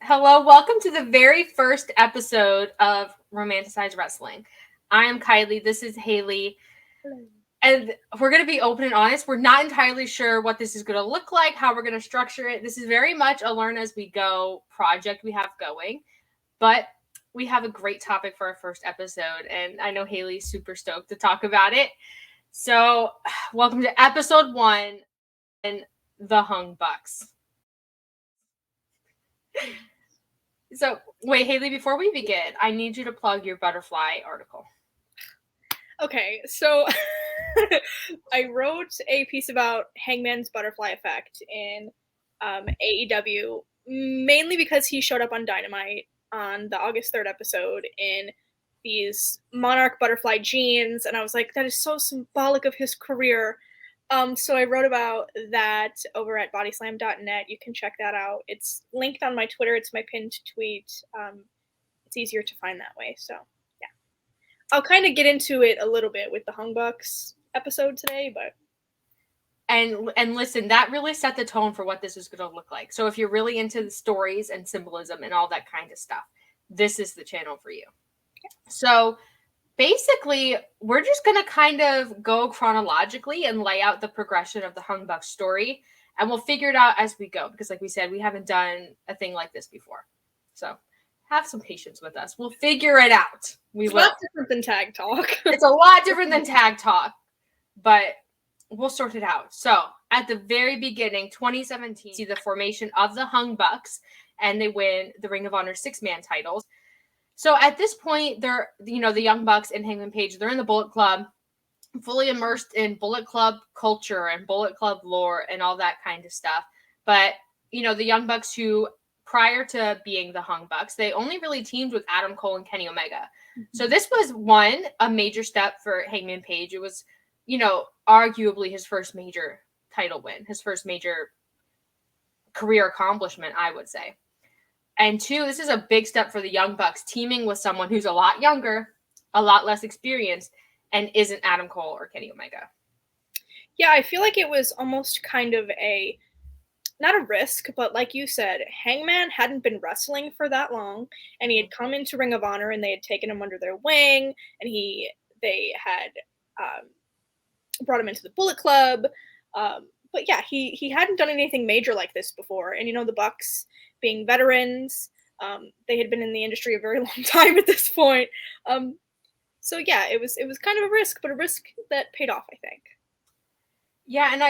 Hello, welcome to the very first episode of Romanticize Wrestling. I am Kiley. This is Haley. Hello. And we're going to be open and honest. We're not entirely sure what this is going to look like, how we're going to structure it. This is very much a learn as we go project we have going. But we have a great topic for our first episode. And I know Haley's super stoked to talk about it. So, welcome to episode 1 and the Hung Bucks. So, wait, Haley, before we begin, I need you to plug your butterfly article. Okay, so I wrote a piece about Hangman's butterfly effect in AEW, mainly because he showed up on Dynamite on the August 3rd episode in these monarch butterfly jeans, and I was like, that is so symbolic of his career. So I wrote about that over at bodyslam.net. You can check that out. It's linked on my Twitter. It's my pinned tweet. It's easier to find that way, so yeah. I'll kind of get into it a little bit with the Hung Bucks episode today, but And listen, that really set the tone for what this is going to look like. So if you're really into the stories and symbolism and all that kind of stuff, this is the channel for you. So basically, we're just going to kind of go chronologically and lay out the progression of the Hung Bucks story, and we'll figure it out as we go, because like we said, we haven't done a thing like this before. So have some patience with us. We'll figure it out. It's a lot different than tag talk. It's a lot different than tag talk, but we'll sort it out. So at the very beginning, 2017, see the formation of the Hung Bucks, and they win the Ring of Honor 6-man titles. So at this point, they're, the Young Bucks and Hangman Page, they're in the Bullet Club, fully immersed in Bullet Club culture and Bullet Club lore and all that kind of stuff. But, the Young Bucks, who prior to being the Hung Bucks, they only really teamed with Adam Cole and Kenny Omega. Mm-hmm. So this was a major step for Hangman Page. It was, arguably his first major title win, his first major career accomplishment, I would say. And 2, this is a big step for the Young Bucks, teaming with someone who's a lot younger, a lot less experienced, and isn't Adam Cole or Kenny Omega. Yeah, I feel like it was almost kind of not a risk, but like you said, Hangman hadn't been wrestling for that long, and he had come into Ring of Honor, and they had taken him under their wing, and they had brought him into the Bullet Club. But yeah, he hadn't done anything major like this before. And, the Bucks being veterans, they had been in the industry a very long time at this point. So yeah, it was kind of a risk, but a risk that paid off, I think. Yeah, and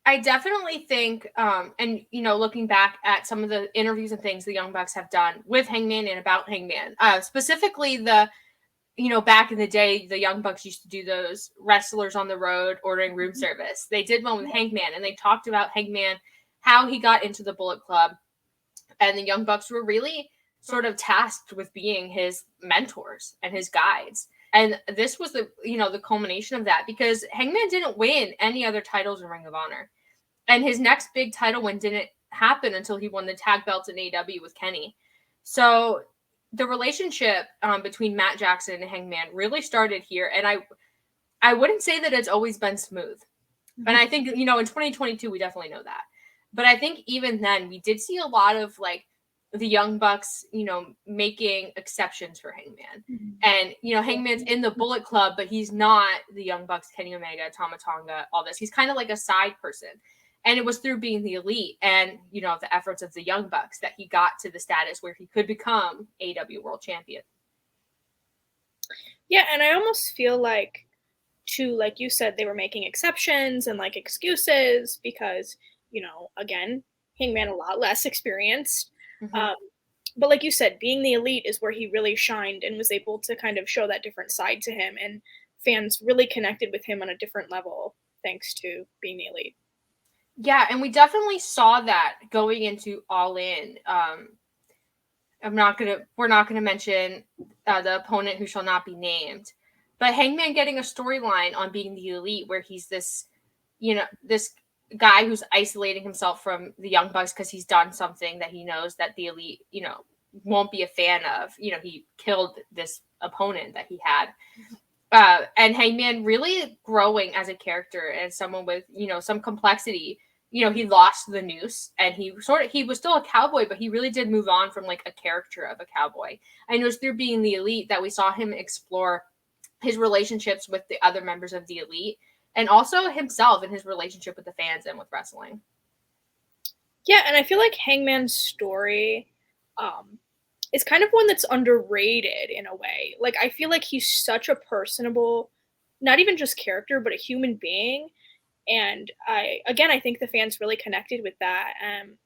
I definitely think, and, looking back at some of the interviews and things the Young Bucks have done with Hangman and about Hangman, specifically back in the day, the Young Bucks used to do those wrestlers on the road ordering room service. They did one with Hangman, and they talked about Hangman, how he got into the Bullet Club, and the Young Bucks were really sort of tasked with being his mentors and his guides. And this was the culmination of that, because Hangman didn't win any other titles in Ring of Honor. And his next big title win didn't happen until he won the tag belts in AEW with Kenny. So the relationship between Matt Jackson and Hangman really started here. And I wouldn't say that it's always been smooth. Mm-hmm. And I think, in 2022, we definitely know that. But I think even then, we did see a lot of, the Young Bucks, making exceptions for Hangman. Mm-hmm. And, Hangman's in the Bullet Club, but he's not the Young Bucks, Kenny Omega, Tama Tonga, all this. He's kind of like a side person. And it was through being the Elite and, the efforts of the Young Bucks that he got to the status where he could become AEW World Champion. Yeah, and I almost feel like, too, like you said, they were making exceptions and, excuses because, again, Hangman a lot less experienced. Mm-hmm. But like you said, being the Elite is where he really shined and was able to kind of show that different side to him. And fans really connected with him on a different level thanks to being the Elite. Yeah, and we definitely saw that going into All In. We're not gonna mention the opponent who shall not be named, but Hangman getting a storyline on being the Elite, where he's this guy who's isolating himself from the Young Bucks because he's done something that he knows that the Elite, won't be a fan of. He killed this opponent that he had. And Hangman really growing as a character and someone with, some complexity you know, he lost the noose and he was still a cowboy, but he really did move on from like a character of a cowboy. I know it's through being the elite that we saw him explore his relationships with the other members of the elite and also himself and his relationship with the fans and with wrestling. Yeah, and I feel like Hangman's story is kind of one that's underrated in a way. Like, I feel like he's such a personable, not even just character, but a human being. And I think the fans really connected with that.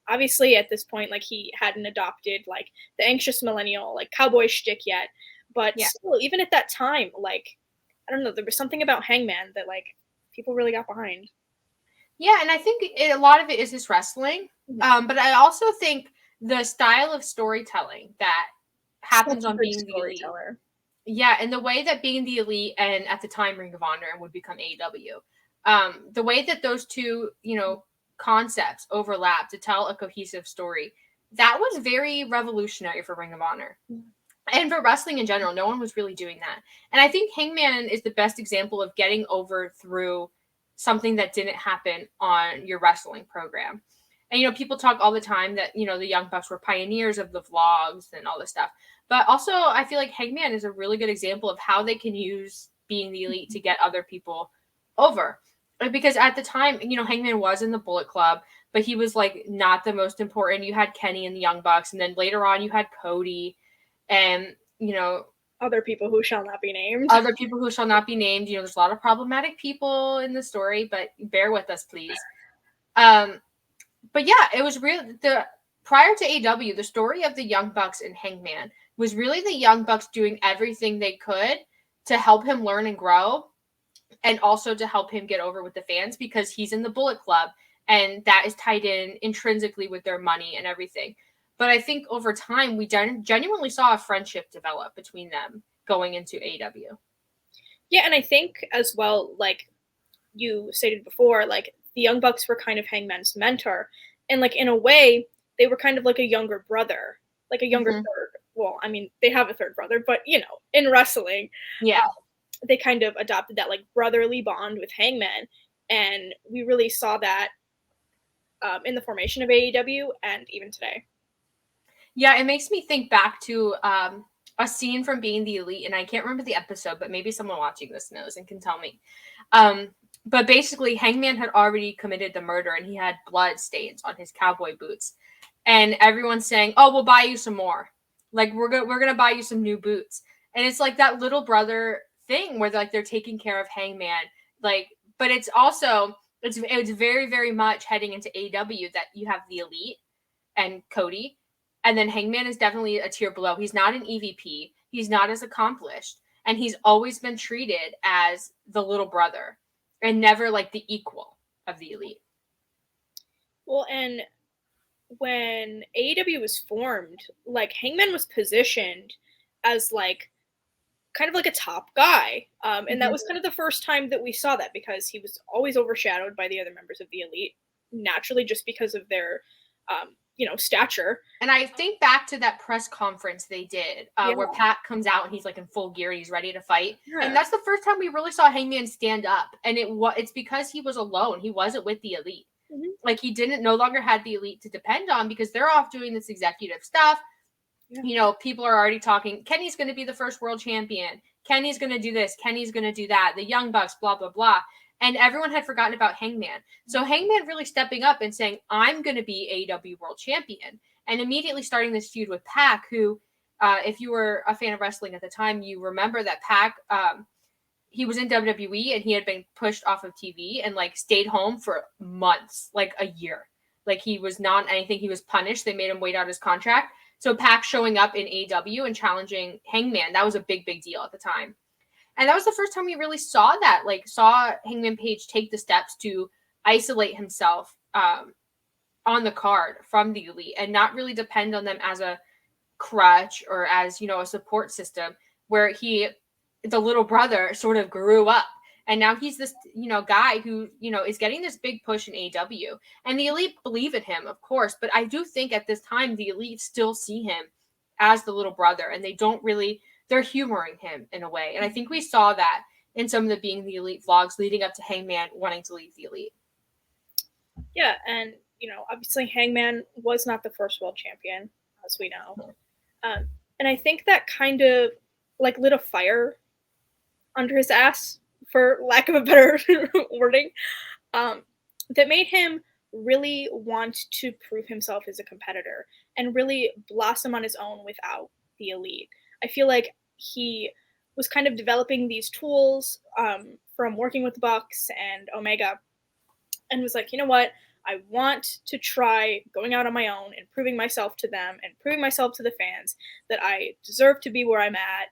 Obviously, at this point, like he hadn't adopted like the anxious millennial, like cowboy shtick yet, but Yeah. still, even at that time, like I don't know, there was something about Hangman that like people really got behind. Yeah, and I think a lot of it is his wrestling. Mhm. But I also think the style of storytelling that Such happens a on good being the elite. storyteller. Yeah, and the way that being the elite and at the time Ring of Honor would become AEW, the way that those two, you know, concepts overlap to tell a cohesive story, that was very revolutionary for Ring of Honor. And for wrestling in general, no one was really doing that. And I think Hangman is the best example of getting over through something that didn't happen on your wrestling program. And, you know, people talk all the time that, you know, the Young Bucks were pioneers of the vlogs and all this stuff. But also, I feel like Hangman is a really good example of how they can use being the elite to get other people over. Because at the time, you know, Hangman was in the Bullet Club, but he was like not the most important. You had Kenny and the Young Bucks, and then later on, you had Cody and, you know, Other people who shall not be named. other people who shall not be named. You know, there's a lot of problematic people in the story, but bear with us, please. But yeah, it was real. The prior to AW, the story of the Young Bucks and Hangman was really the Young Bucks doing everything they could to help him learn and grow, and also to help him get over with the fans because he's in the Bullet Club, and that is tied in intrinsically with their money and everything. But I think over time, we genuinely saw a friendship develop between them going into AW. Yeah, and I think as well, like you stated before, like the Young Bucks were kind of Hangman's mentor, and like in a way, they were kind of like a younger brother, like a younger Mm-hmm. third. Well, I mean, they have a third brother, but you know, in wrestling, Yeah. they kind of adopted that like brotherly bond with Hangman, and we really saw that in the formation of AEW and even today. Yeah, it makes me think back to a scene from Being the Elite, and I can't remember the episode, but maybe someone watching this knows and can tell me. Um, but basically, Hangman had already committed the murder, and he had blood stains on his cowboy boots, and everyone's saying, "Oh, we'll buy you some more. Like we're gonna buy you some new boots." And it's like that little brother thing where they're taking care of Hangman, like. But it's also it's very very much heading into AW that you have the Elite and Cody. And then Hangman is definitely a tier below. He's not an EVP. He's not as accomplished. And he's always been treated as the little brother and never like the equal of the elite. Well, and when AEW was formed, like Hangman was positioned as like kind of like a top guy. And that Mm-hmm. was kind of the first time that we saw that because he was always overshadowed by the other members of the elite, naturally, just because of their, stature. And I think back to that press conference they did Yeah. where Pat comes out and he's like in full gear and he's ready to fight. And Yeah. that's the first time we really saw Hangman stand up. And it's because he was alone. He wasn't with the elite. Mm-hmm. Like he didn't no longer had the elite to depend on because they're off doing this executive stuff. Yeah. You know, people are already talking, Kenny's going to be the first world champion. Kenny's going to do this. Kenny's going to do that. The Young Bucks, blah, blah, blah. And everyone had forgotten about Hangman. So Hangman really stepping up and saying, I'm going to be AEW world champion. And immediately starting this feud with Pac, who, if you were a fan of wrestling at the time, you remember that Pac, he was in WWE and he had been pushed off of TV and like stayed home for months, like a year. Like he was not anything. He was punished. They made him wait out his contract. So Pac showing up in AEW and challenging Hangman, that was a big, big deal at the time. And that was the first time we really saw that, like saw Hangman Page take the steps to isolate himself on the card from the elite and not really depend on them as a crutch or as, you know, a support system where the little brother sort of grew up. And now he's this, you know, guy who, you know, is getting this big push in AEW. And the elite believe in him, of course. But I do think at this time, the elite still see him as the little brother. And they don't really, they're humoring him in a way. And I think we saw that in some of the Being the Elite vlogs leading up to Hangman wanting to leave the elite. Yeah, and obviously Hangman was not the first world champion, as we know. And I think that kind of like lit a fire under his ass, for lack of a better wording, um, that made him really want to prove himself as a competitor and really blossom on his own without the elite. I feel like he was kind of developing these tools from working with the Bucks and Omega, and was like, you know what? I want to try going out on my own and proving myself to them and proving myself to the fans that I deserve to be where I'm at.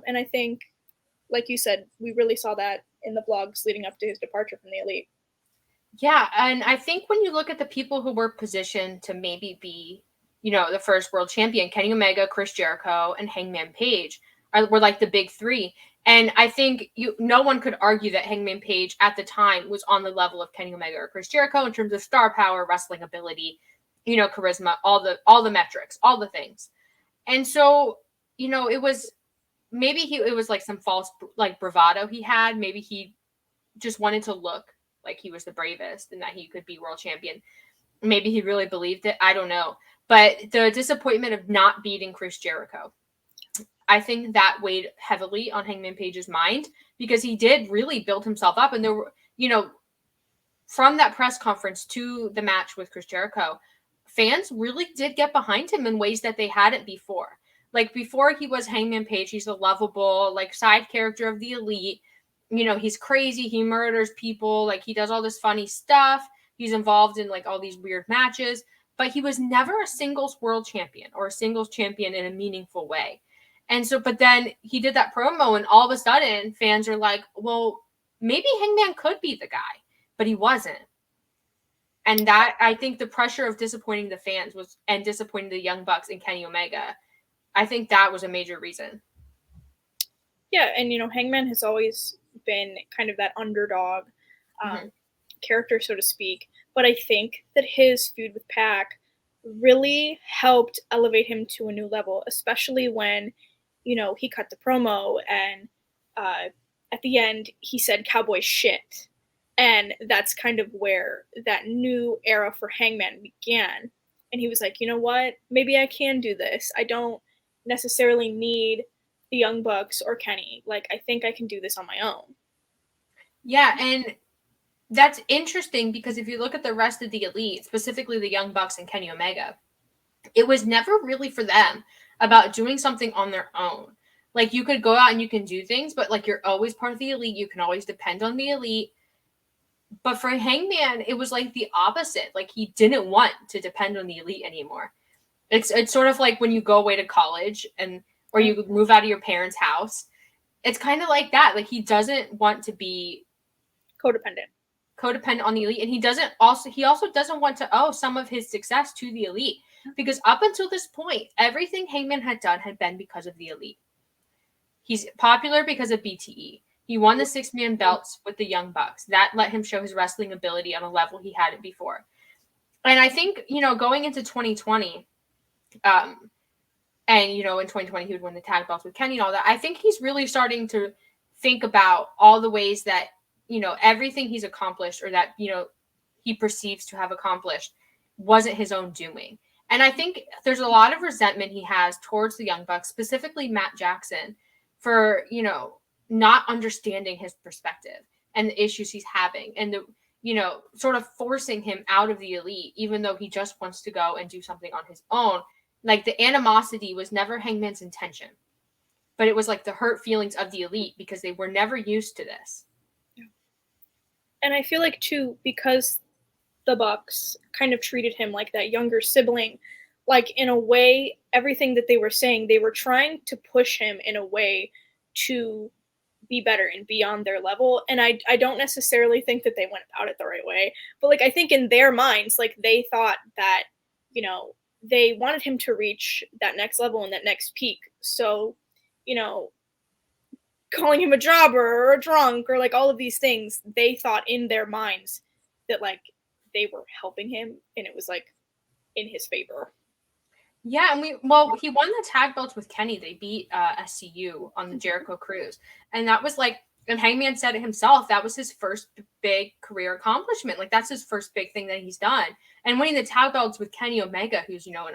And I think, like you said, we really saw that in the vlogs leading up to his departure from the elite. Yeah, and I think when you look at the people who were positioned to maybe be, the first world champion, Kenny Omega, Chris Jericho, and Hangman Page were like the big three. And I think no one could argue that Hangman Page at the time was on the level of Kenny Omega or Chris Jericho in terms of star power, wrestling ability, charisma, all the metrics, all the things. And so, it was maybe it was like some false like bravado he had. Maybe he just wanted to look like he was the bravest and that he could be world champion. Maybe he really believed it. I don't know. But the disappointment of not beating Chris Jericho, I think that weighed heavily on Hangman Page's mind because he did really build himself up. And there were, from that press conference to the match with Chris Jericho, fans really did get behind him in ways that they hadn't before. Like before he was Hangman Page, he's a lovable, like side character of the elite. He's crazy, he murders people, like he does all this funny stuff. He's involved in like all these weird matches, but he was never a singles world champion or a singles champion in a meaningful way. And so, but then he did that promo, and all of a sudden, fans are like, well, maybe Hangman could be the guy, but he wasn't. And that, I think the pressure of disappointing the fans and disappointing the Young Bucks and Kenny Omega, I think that was a major reason. Yeah, and Hangman has always been kind of that underdog character, so to speak. But I think that his feud with Pac really helped elevate him to a new level, especially when, he cut the promo and at the end he said cowboy shit. And that's kind of where that new era for Hangman began. And he was like, you know what? Maybe I can do this. I don't necessarily need the Young Bucks or Kenny. Like, I think I can do this on my own. Yeah, and that's interesting because if you look at the rest of the elite, specifically the Young Bucks and Kenny Omega, it was never really for them about doing something on their own. Like you could go out and you can do things, but like you're always part of the elite. You can always depend on the elite. But for Hangman, it was like the opposite. Like he didn't want to depend on the elite anymore. It's sort of like when you go away to college or you move out of your parents' house. It's kind of like that. Like he doesn't want to be codependent on the elite, and he also doesn't want to owe some of his success to the elite, because up until this point, everything Hangman had done had been because of the elite. He's popular because of BTE. He won the 6-man belts with the Young Bucks. That let him show his wrestling ability on a level he hadn't before. And I think, going into 2020, and, in 2020, he would win the tag belts with Kenny and all that. I think he's really starting to think about all the ways that, everything he's accomplished or that, he perceives to have accomplished wasn't his own doing. And I think there's a lot of resentment he has towards the Young Bucks, specifically Matt Jackson, for, not understanding his perspective and the issues he's having and sort of forcing him out of the elite, even though he just wants to go and do something on his own. Like the animosity was never Hangman's intention, but it was like the hurt feelings of the elite because they were never used to this. Yeah. And I feel like too, because the Bucks kind of treated him like that younger sibling, like in a way, everything that they were saying, they were trying to push him in a way to be better and be on their level. And I don't necessarily think that they went about it the right way, but like I think in their minds, like they thought that, they wanted him to reach that next level and that next peak. So, calling him a jobber or a drunk or like all of these things, they thought in their minds that like they were helping him and it was like in his favor. Yeah, and he won the tag belts with Kenny. They beat SCU on the Jericho Cruise, and that was like And Hangman said it himself, that was his first big career accomplishment. Like, that's his first big thing that he's done. And winning the tag belts with Kenny Omega, who's, you know, an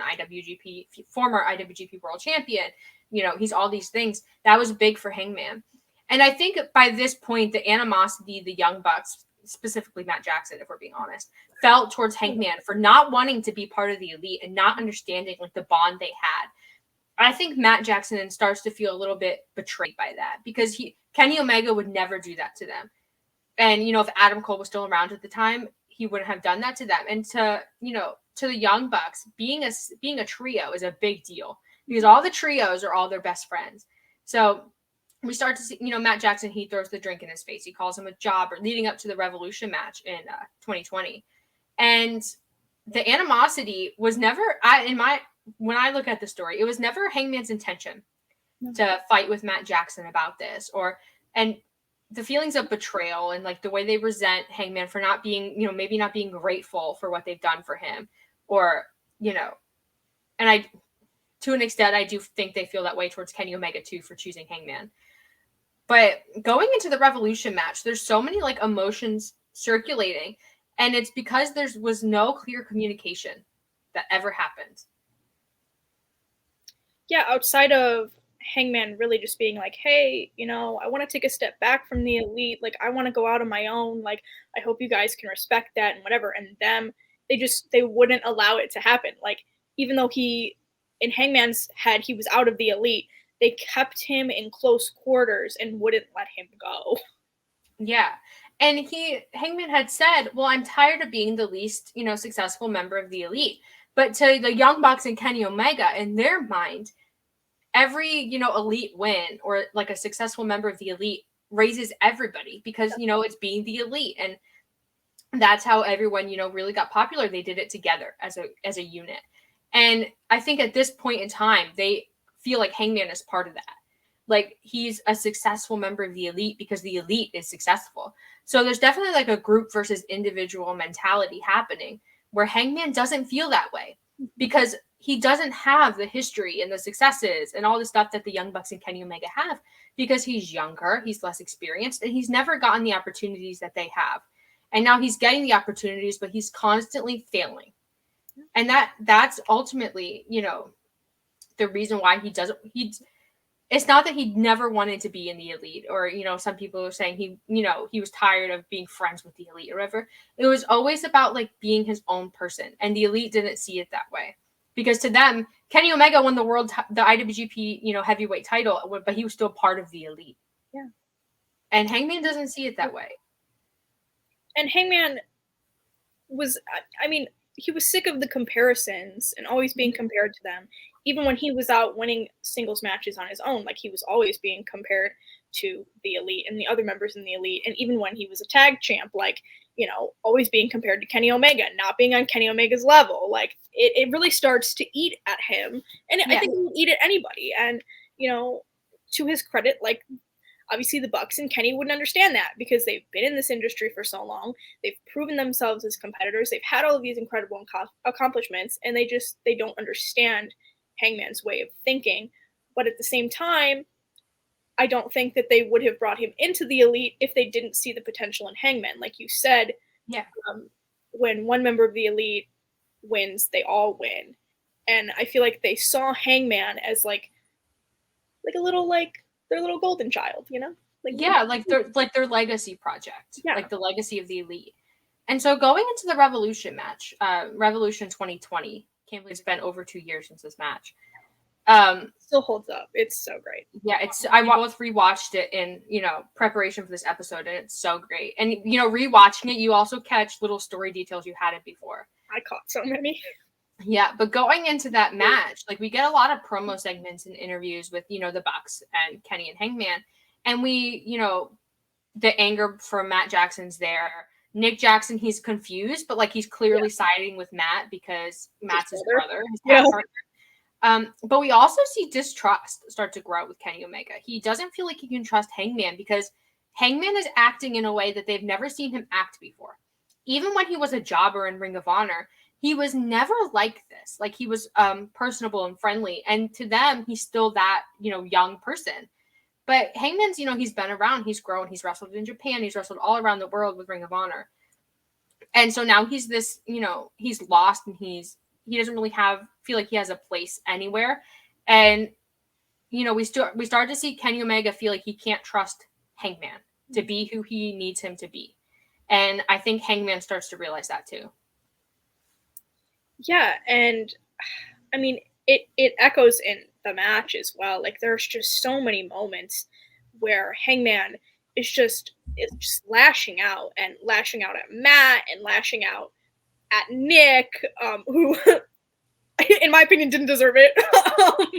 former IWGP World Champion, you know, he's all these things. That was big for Hangman. And I think by this point, the animosity the Young Bucks, specifically Matt Jackson, if we're being honest, felt towards Hangman for not wanting to be part of the Elite and not understanding, like, the bond they had. I think Matt Jackson starts to feel a little bit betrayed by that, because Kenny Omega would never do that to them. And, you know, if Adam Cole was still around at the time, he wouldn't have done that to them. And to the Young Bucks, being a trio is a big deal, because all the trios are all their best friends. So we start to see, you know, Matt Jackson, he throws the drink in his face. He calls him a jobber leading up to the Revolution match in 2020. And the animosity was never, when I look at the story, it was never Hangman's intention to fight with Matt Jackson about this, and the feelings of betrayal and, like, the way they resent Hangman for not being, you know, maybe not being grateful for what they've done for him, or, you know, and to an extent, I do think they feel that way towards Kenny Omega too for choosing Hangman. But going into the Revolution match, there's so many, like, emotions circulating, and it's because there was no clear communication that ever happened. Yeah, outside of Hangman really just being like, hey, you know, I want to take a step back from the Elite. Like, I want to go out on my own. Like, I hope you guys can respect that and whatever. And they wouldn't allow it to happen. Like, even though in Hangman's head, he was out of the Elite, they kept him in close quarters and wouldn't let him go. Yeah. And Hangman had said, well, I'm tired of being the least, you know, successful member of the Elite. But to the Young Bucks and Kenny Omega, in their mind, every, you know, Elite win or, like, a successful member of the Elite raises everybody, because, you know, it's being the Elite. And that's how everyone, you know, really got popular. They did it together as a unit. And I think at this point in time, they feel like Hangman is part of that. Like, he's a successful member of the Elite because the Elite is successful. So there's definitely, like, a group versus individual mentality happening, where Hangman doesn't feel that way, because he doesn't have the history and the successes and all the stuff that the Young Bucks and Kenny Omega have, because he's younger, he's less experienced, and he's never gotten the opportunities that they have. And now he's getting the opportunities, but he's constantly failing. And that's ultimately, you know, the reason why it's not that he never wanted to be in the Elite, or, you know, some people are saying he was tired of being friends with the Elite or whatever. It was always about, like, being his own person, and the Elite didn't see it that way, because to them, Kenny Omega won the IWGP, you know, heavyweight title, but he was still part of the Elite. Yeah. And Hangman doesn't see it that way. And Hangman was, I mean, he was sick of the comparisons and always being compared to them. Even when he was out winning singles matches on his own, like, he was always being compared to the Elite and the other members in the Elite. And even when he was a tag champ, like, you know, always being compared to Kenny Omega, not being on Kenny Omega's level. Like, it really starts to eat at him. And I think it will eat at anybody. And, you know, to his credit, like, obviously the Bucks and Kenny wouldn't understand that, because they've been in this industry for so long. They've proven themselves as competitors. They've had all of these incredible accomplishments, and they don't understand Hangman's way of thinking. But at the same time, I don't think that they would have brought him into the Elite if they didn't see the potential in Hangman. Like you said, when one member of the Elite wins, they all win. And I feel like they saw Hangman as like a little, like, their little golden child, you know? Like their legacy project, like the legacy of the Elite. And so going into the Revolution match, Revolution 2020, can't believe it's been over 2 years since this match. Still holds up. It's so great. Yeah, I both rewatched it in, you know, preparation for this episode, and it's so great. And, you know, rewatching it, you also catch little story details you hadn't before. I caught so many. Yeah, but going into that match, like, we get a lot of promo segments and interviews with, you know, the Bucks and Kenny and Hangman. And we, you know, the anger from Matt Jackson's there. Nick Jackson, he's confused, but, like, he's clearly siding with Matt because Matt's his brother, his partner. But we also see distrust start to grow with Kenny Omega. He doesn't feel like he can trust Hangman because Hangman is acting in a way that they've never seen him act before. Even when he was a jobber in Ring of Honor, he was never like this. Like, he was personable and friendly. And to them, he's still that, you know, young person. But Hangman's, he's been around, he's grown, he's wrestled in Japan, he's wrestled all around the world with Ring of Honor. And so now he's this, he's lost, and he doesn't really feel like he has a place anywhere. And, we started to see Kenny Omega feel like he can't trust Hangman to be who he needs him to be. And I think Hangman starts to realize that too. Yeah, and I mean, it echoes in the match as well. Like, there's just so many moments where Hangman is just lashing out and lashing out at Matt and lashing out at Nick, who, in my opinion, didn't deserve it.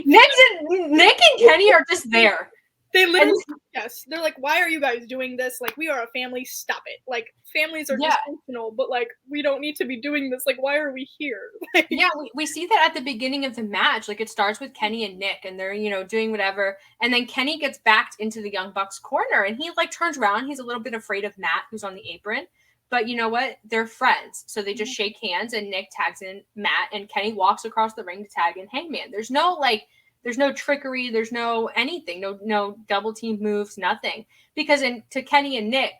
Nick and Kenny are just there. They literally, yes, they're like, why are you guys doing this? Like, we are a family. Stop it. Like, families are dysfunctional, but like, we don't need to be doing this. Like, why are we here? Like, yeah, we see that at the beginning of the match. Like, it starts with Kenny and Nick, and they're, doing whatever. And then Kenny gets backed into the Young Bucks corner, and he like turns around. He's a little bit afraid of Matt, who's on the apron. But you know what? They're friends. So they just shake hands, and Nick tags in Matt, and Kenny walks across the ring to tag in Hangman. There's no trickery. There's no anything. No double team moves, nothing. Because to Kenny and Nick,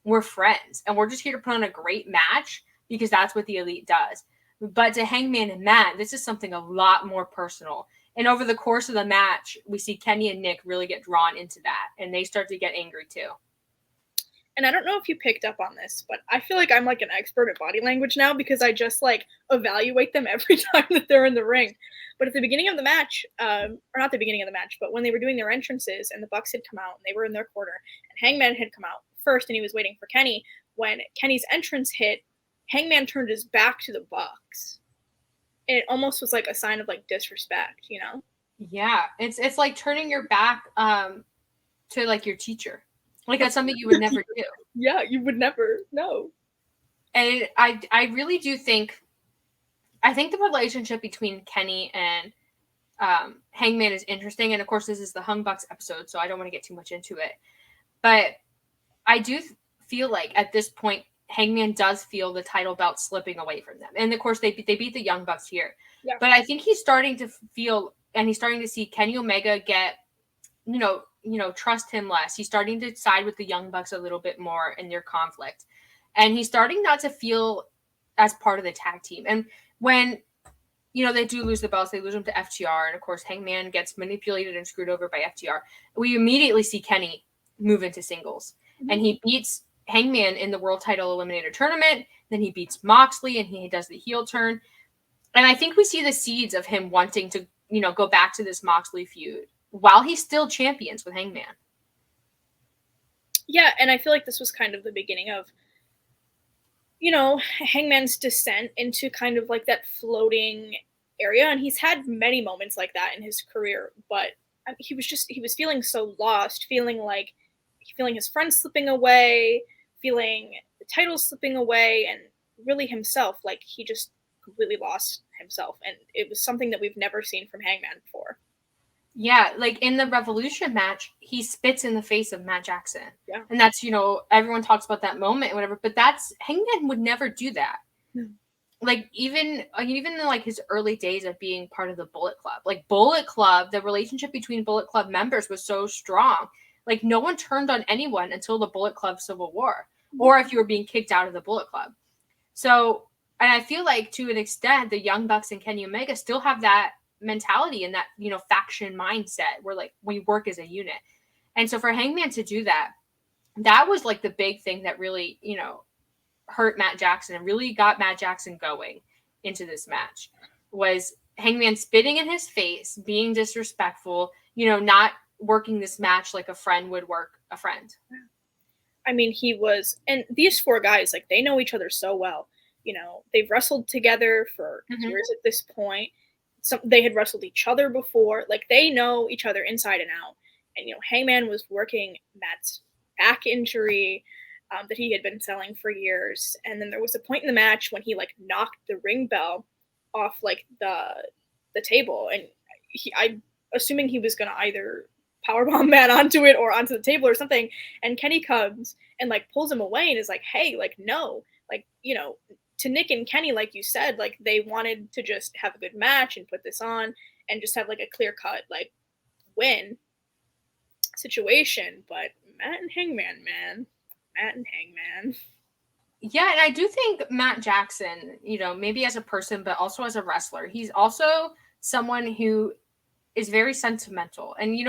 we're friends, and we're just here to put on a great match because that's what the Elite does. But to Hangman and Matt, this is something a lot more personal. And over the course of the match, we see Kenny and Nick really get drawn into that, and they start to get angry too. And I don't know if you picked up on this, but I feel like I'm like an expert at body language now because I just like evaluate them every time that they're in the ring. But at the beginning of the match, or not the beginning of the match, but when they were doing their entrances and the Bucks had come out and they were in their corner and Hangman had come out first and he was waiting for Kenny, when Kenny's entrance hit, Hangman turned his back to the Bucks. And it almost was like a sign of like disrespect, you know? Yeah, it's like turning your back to like your teacher. Like, that's something you would never do. Yeah, you would never. No. And I really do think, I think the relationship between Kenny and Hangman is interesting. And of course, this is the Hung Bucks episode, so I don't want to get too much into it. But I do feel like at this point, Hangman does feel the title belt slipping away from them. And of course, they beat the Young Bucks here. Yeah. But I think he's starting to feel, and he's starting to see Kenny Omega get, trust him less. He's starting to side with the Young Bucks a little bit more in their conflict. And he's starting not to feel as part of the tag team. And when, they do lose the belts, they lose them to FTR. And of course, Hangman gets manipulated and screwed over by FTR. We immediately see Kenny move into singles. Mm-hmm. And he beats Hangman in the World Title Eliminator Tournament. Then he beats Moxley and he does the heel turn. And I think we see the seeds of him wanting to, go back to this Moxley feud while he still champions with Hangman. Yeah, and I feel like this was kind of the beginning of, Hangman's descent into kind of like that floating area. And he's had many moments like that in his career, but he was feeling so lost, feeling his friends slipping away, feeling the title slipping away, and really himself, like he just completely lost himself. And it was something that we've never seen from Hangman before. Yeah, like in the Revolution match, he spits in the face of Matt Jackson. Yeah. And that's, everyone talks about that moment and whatever, but Hangman would never do that. No. Like, even in like his early days of being part of the Bullet Club. Like, Bullet Club, the relationship between Bullet Club members was so strong. Like, no one turned on anyone until the Bullet Club Civil War, or if you were being kicked out of the Bullet Club. So, and I feel like to an extent, the Young Bucks and Kenny Omega still have that mentality and that, faction mindset where like we work as a unit. And so for Hangman to do that was like the big thing that really, hurt Matt Jackson and really got Matt Jackson going into this match, was Hangman spitting in his face, being disrespectful, not working this match like a friend would work a friend. I mean, he was, and these four guys, like, they know each other so well. They've wrestled together for years at this point. They had wrestled each other before. Like, they know each other inside and out. And, Hangman was working Matt's back injury that he had been selling for years. And then there was a point in the match when he, like, knocked the ring bell off, like, the table. And I'm assuming he was going to either powerbomb Matt onto it or onto the table or something. And Kenny comes and, like, pulls him away and is like, hey, like, no. Like, to Nick and Kenny, like you said, like, they wanted to just have a good match and put this on and just have like a clear cut, like, win. situation, but Matt and Hangman, man. Matt and Hangman. Yeah, and I do think Matt Jackson, maybe as a person, but also as a wrestler, he's also someone who is very sentimental. And, you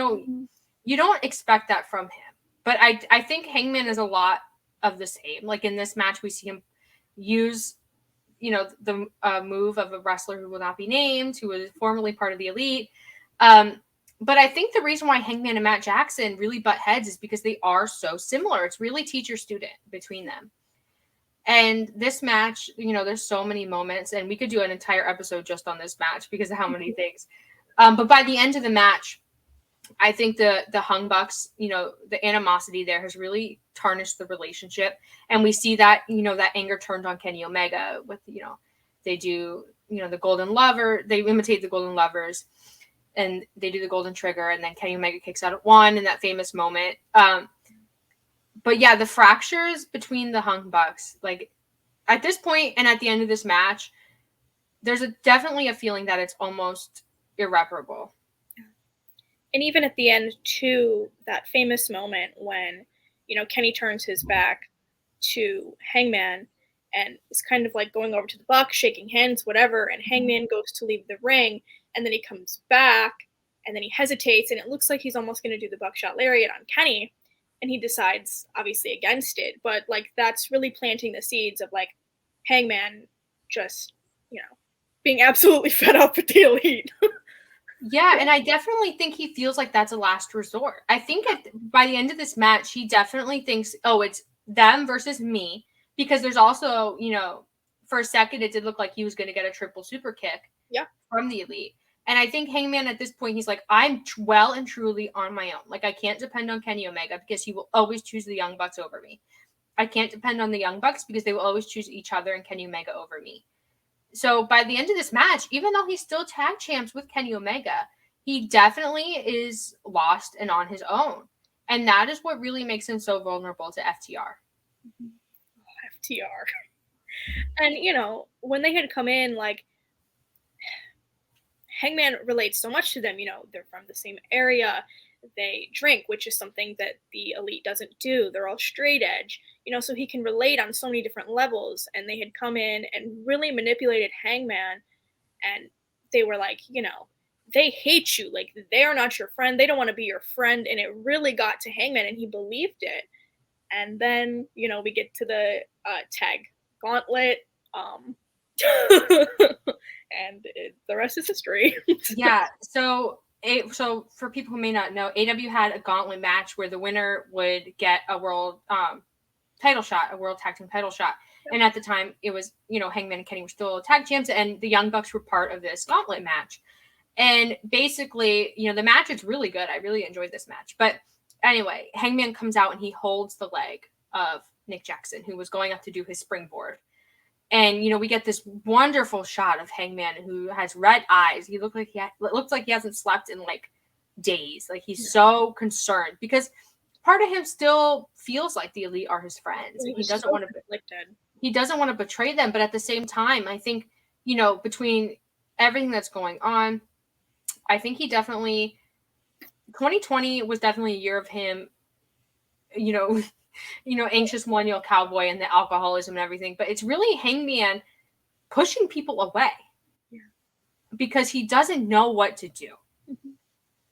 don't expect that from him. But I think Hangman is a lot of the same. Like in this match, we see him use, the move of a wrestler who will not be named, who was formerly part of the Elite. But I think the reason why Hangman and Matt Jackson really butt heads is because they are so similar. It's really teacher-student between them. And this match, there's so many moments, and we could do an entire episode just on this match because of how many things. But by the end of the match, I think the Hung Bucks, the animosity there has really tarnished the relationship. And we see that, that anger turned on Kenny Omega with, they do, the Golden Lover. They imitate the Golden Lovers, and they do the Golden Trigger, and then Kenny Omega kicks out at 1 in that famous moment. But yeah, the fractures between the Hung Bucks, like at this point and at the end of this match, there's definitely a feeling that it's almost irreparable. And even at the end, too, that famous moment when, Kenny turns his back to Hangman and is kind of like going over to the Bucks, shaking hands, whatever, and Hangman goes to leave the ring, and then he comes back, and then he hesitates, and it looks like he's almost going to do the buckshot lariat on Kenny, and he decides, obviously, against it. But, like, that's really planting the seeds of, like, Hangman just, being absolutely fed up with the Elite. Yeah, and I definitely think he feels like that's a last resort. I think by the end of this match, he definitely thinks, oh, it's them versus me, because there's also, for a second, it did look like he was going to get a triple super kick from the Elite. And I think Hangman at this point, he's like, I'm well and truly on my own. Like, I can't depend on Kenny Omega because he will always choose the Young Bucks over me. I can't depend on the Young Bucks because they will always choose each other and Kenny Omega over me. So by the end of this match, even though he's still tag champs with Kenny Omega, he definitely is lost and on his own. And that is what really makes him so vulnerable to FTR. FTR. And, when they had come in, like, Hangman relates so much to them. They're from the same area. They drink, which is something that the Elite doesn't do. They're all straight edge, so he can relate on so many different levels. And they had come in and really manipulated Hangman, and they were like, they hate you. Like, they are not your friend. They don't want to be your friend. And it really got to Hangman, and he believed it. And then, we get to the tag gauntlet. And the rest is history. Yeah. So for people who may not know, AW had a gauntlet match where the winner would get a world title shot, a world tag team title shot. And at the time, it was, Hangman and Kenny were still tag champs, and the Young Bucks were part of this gauntlet match. And basically, the match is really good. I really enjoyed this match. But anyway, Hangman comes out and he holds the leg of Nick Jackson, who was going up to do his springboard. And, we get this wonderful shot of Hangman who has red eyes. He looks like he hasn't slept in like days. Like he's so concerned because part of him still feels like the Elite are his friends. And he doesn't want to betray them. But at the same time, I think, between everything that's going on, I think he definitely 2020 was definitely a year of him, anxious millennial cowboy and the alcoholism and everything, but it's really Hangman pushing people away because he doesn't know what to do. Mm-hmm.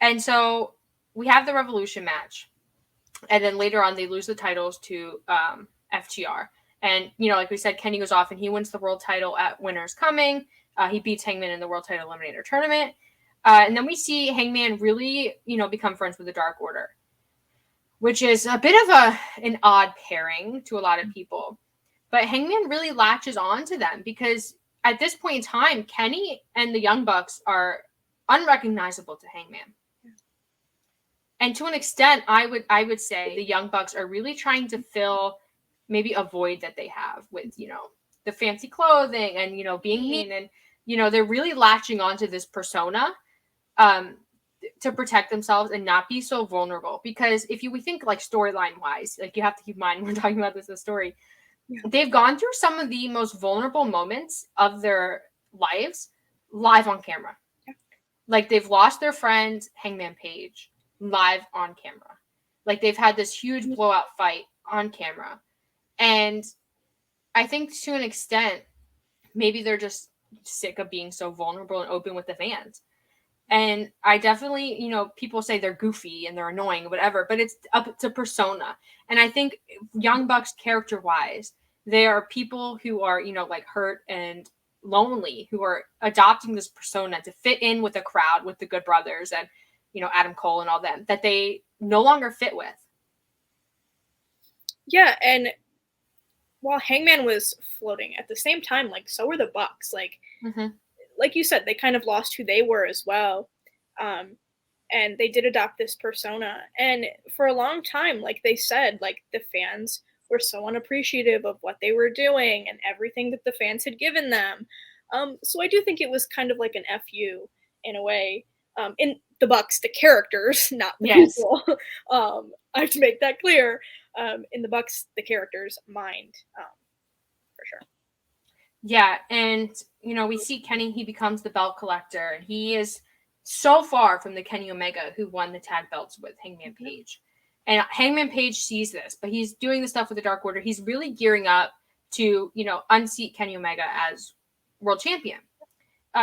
And so we have the Revolution match, and then later on they lose the titles to FTR. And, like we said, Kenny goes off and he wins the world title at Winter's Coming. He beats Hangman in the World Title Eliminator Tournament. And then we see Hangman really, become friends with the Dark Order, which is a bit of an odd pairing to a lot of people. But Hangman really latches on to them because at this point in time, Kenny and the Young Bucks are unrecognizable to Hangman. Yeah. And to an extent, I would say the Young Bucks are really trying to fill maybe a void that they have with, the fancy clothing and, being mean. And, they're really latching onto this persona to protect themselves and not be so vulnerable. Because if we think like storyline wise, like you have to keep in mind, we're talking about this as a story. Yeah. They've gone through some of the most vulnerable moments of their lives live on camera. Yeah. Like they've lost their friend, Hangman Page, live on camera. Like they've had this huge blowout fight on camera. And I think to an extent, maybe they're just sick of being so vulnerable and open with the fans. And I definitely, people say they're goofy and they're annoying, whatever, but it's up to persona. And I think Young Bucks, character wise, they are people who are, like hurt and lonely, who are adopting this persona to fit in with the crowd, with the Good Brothers and, Adam Cole and all them, that they no longer fit with. Yeah, and while Hangman was floating at the same time, like so were the Bucks. Like you said, they kind of lost who they were as well. And they did adopt this persona. And for a long time, like they said, like the fans were so unappreciative of what they were doing and everything that the fans had given them. So I do think it was kind of like an FU in a way. In the Bucks, the characters, not the people. I have to make that clear. In the Bucks, the characters' mind, for sure. Yeah, and we see Kenny, he becomes the belt collector, and he is so far from the Kenny Omega who won the tag belts with Hangman Page. And Hangman Page sees this, but he's doing the stuff with the Dark Order. He's really gearing up to, unseat Kenny Omega as world champion.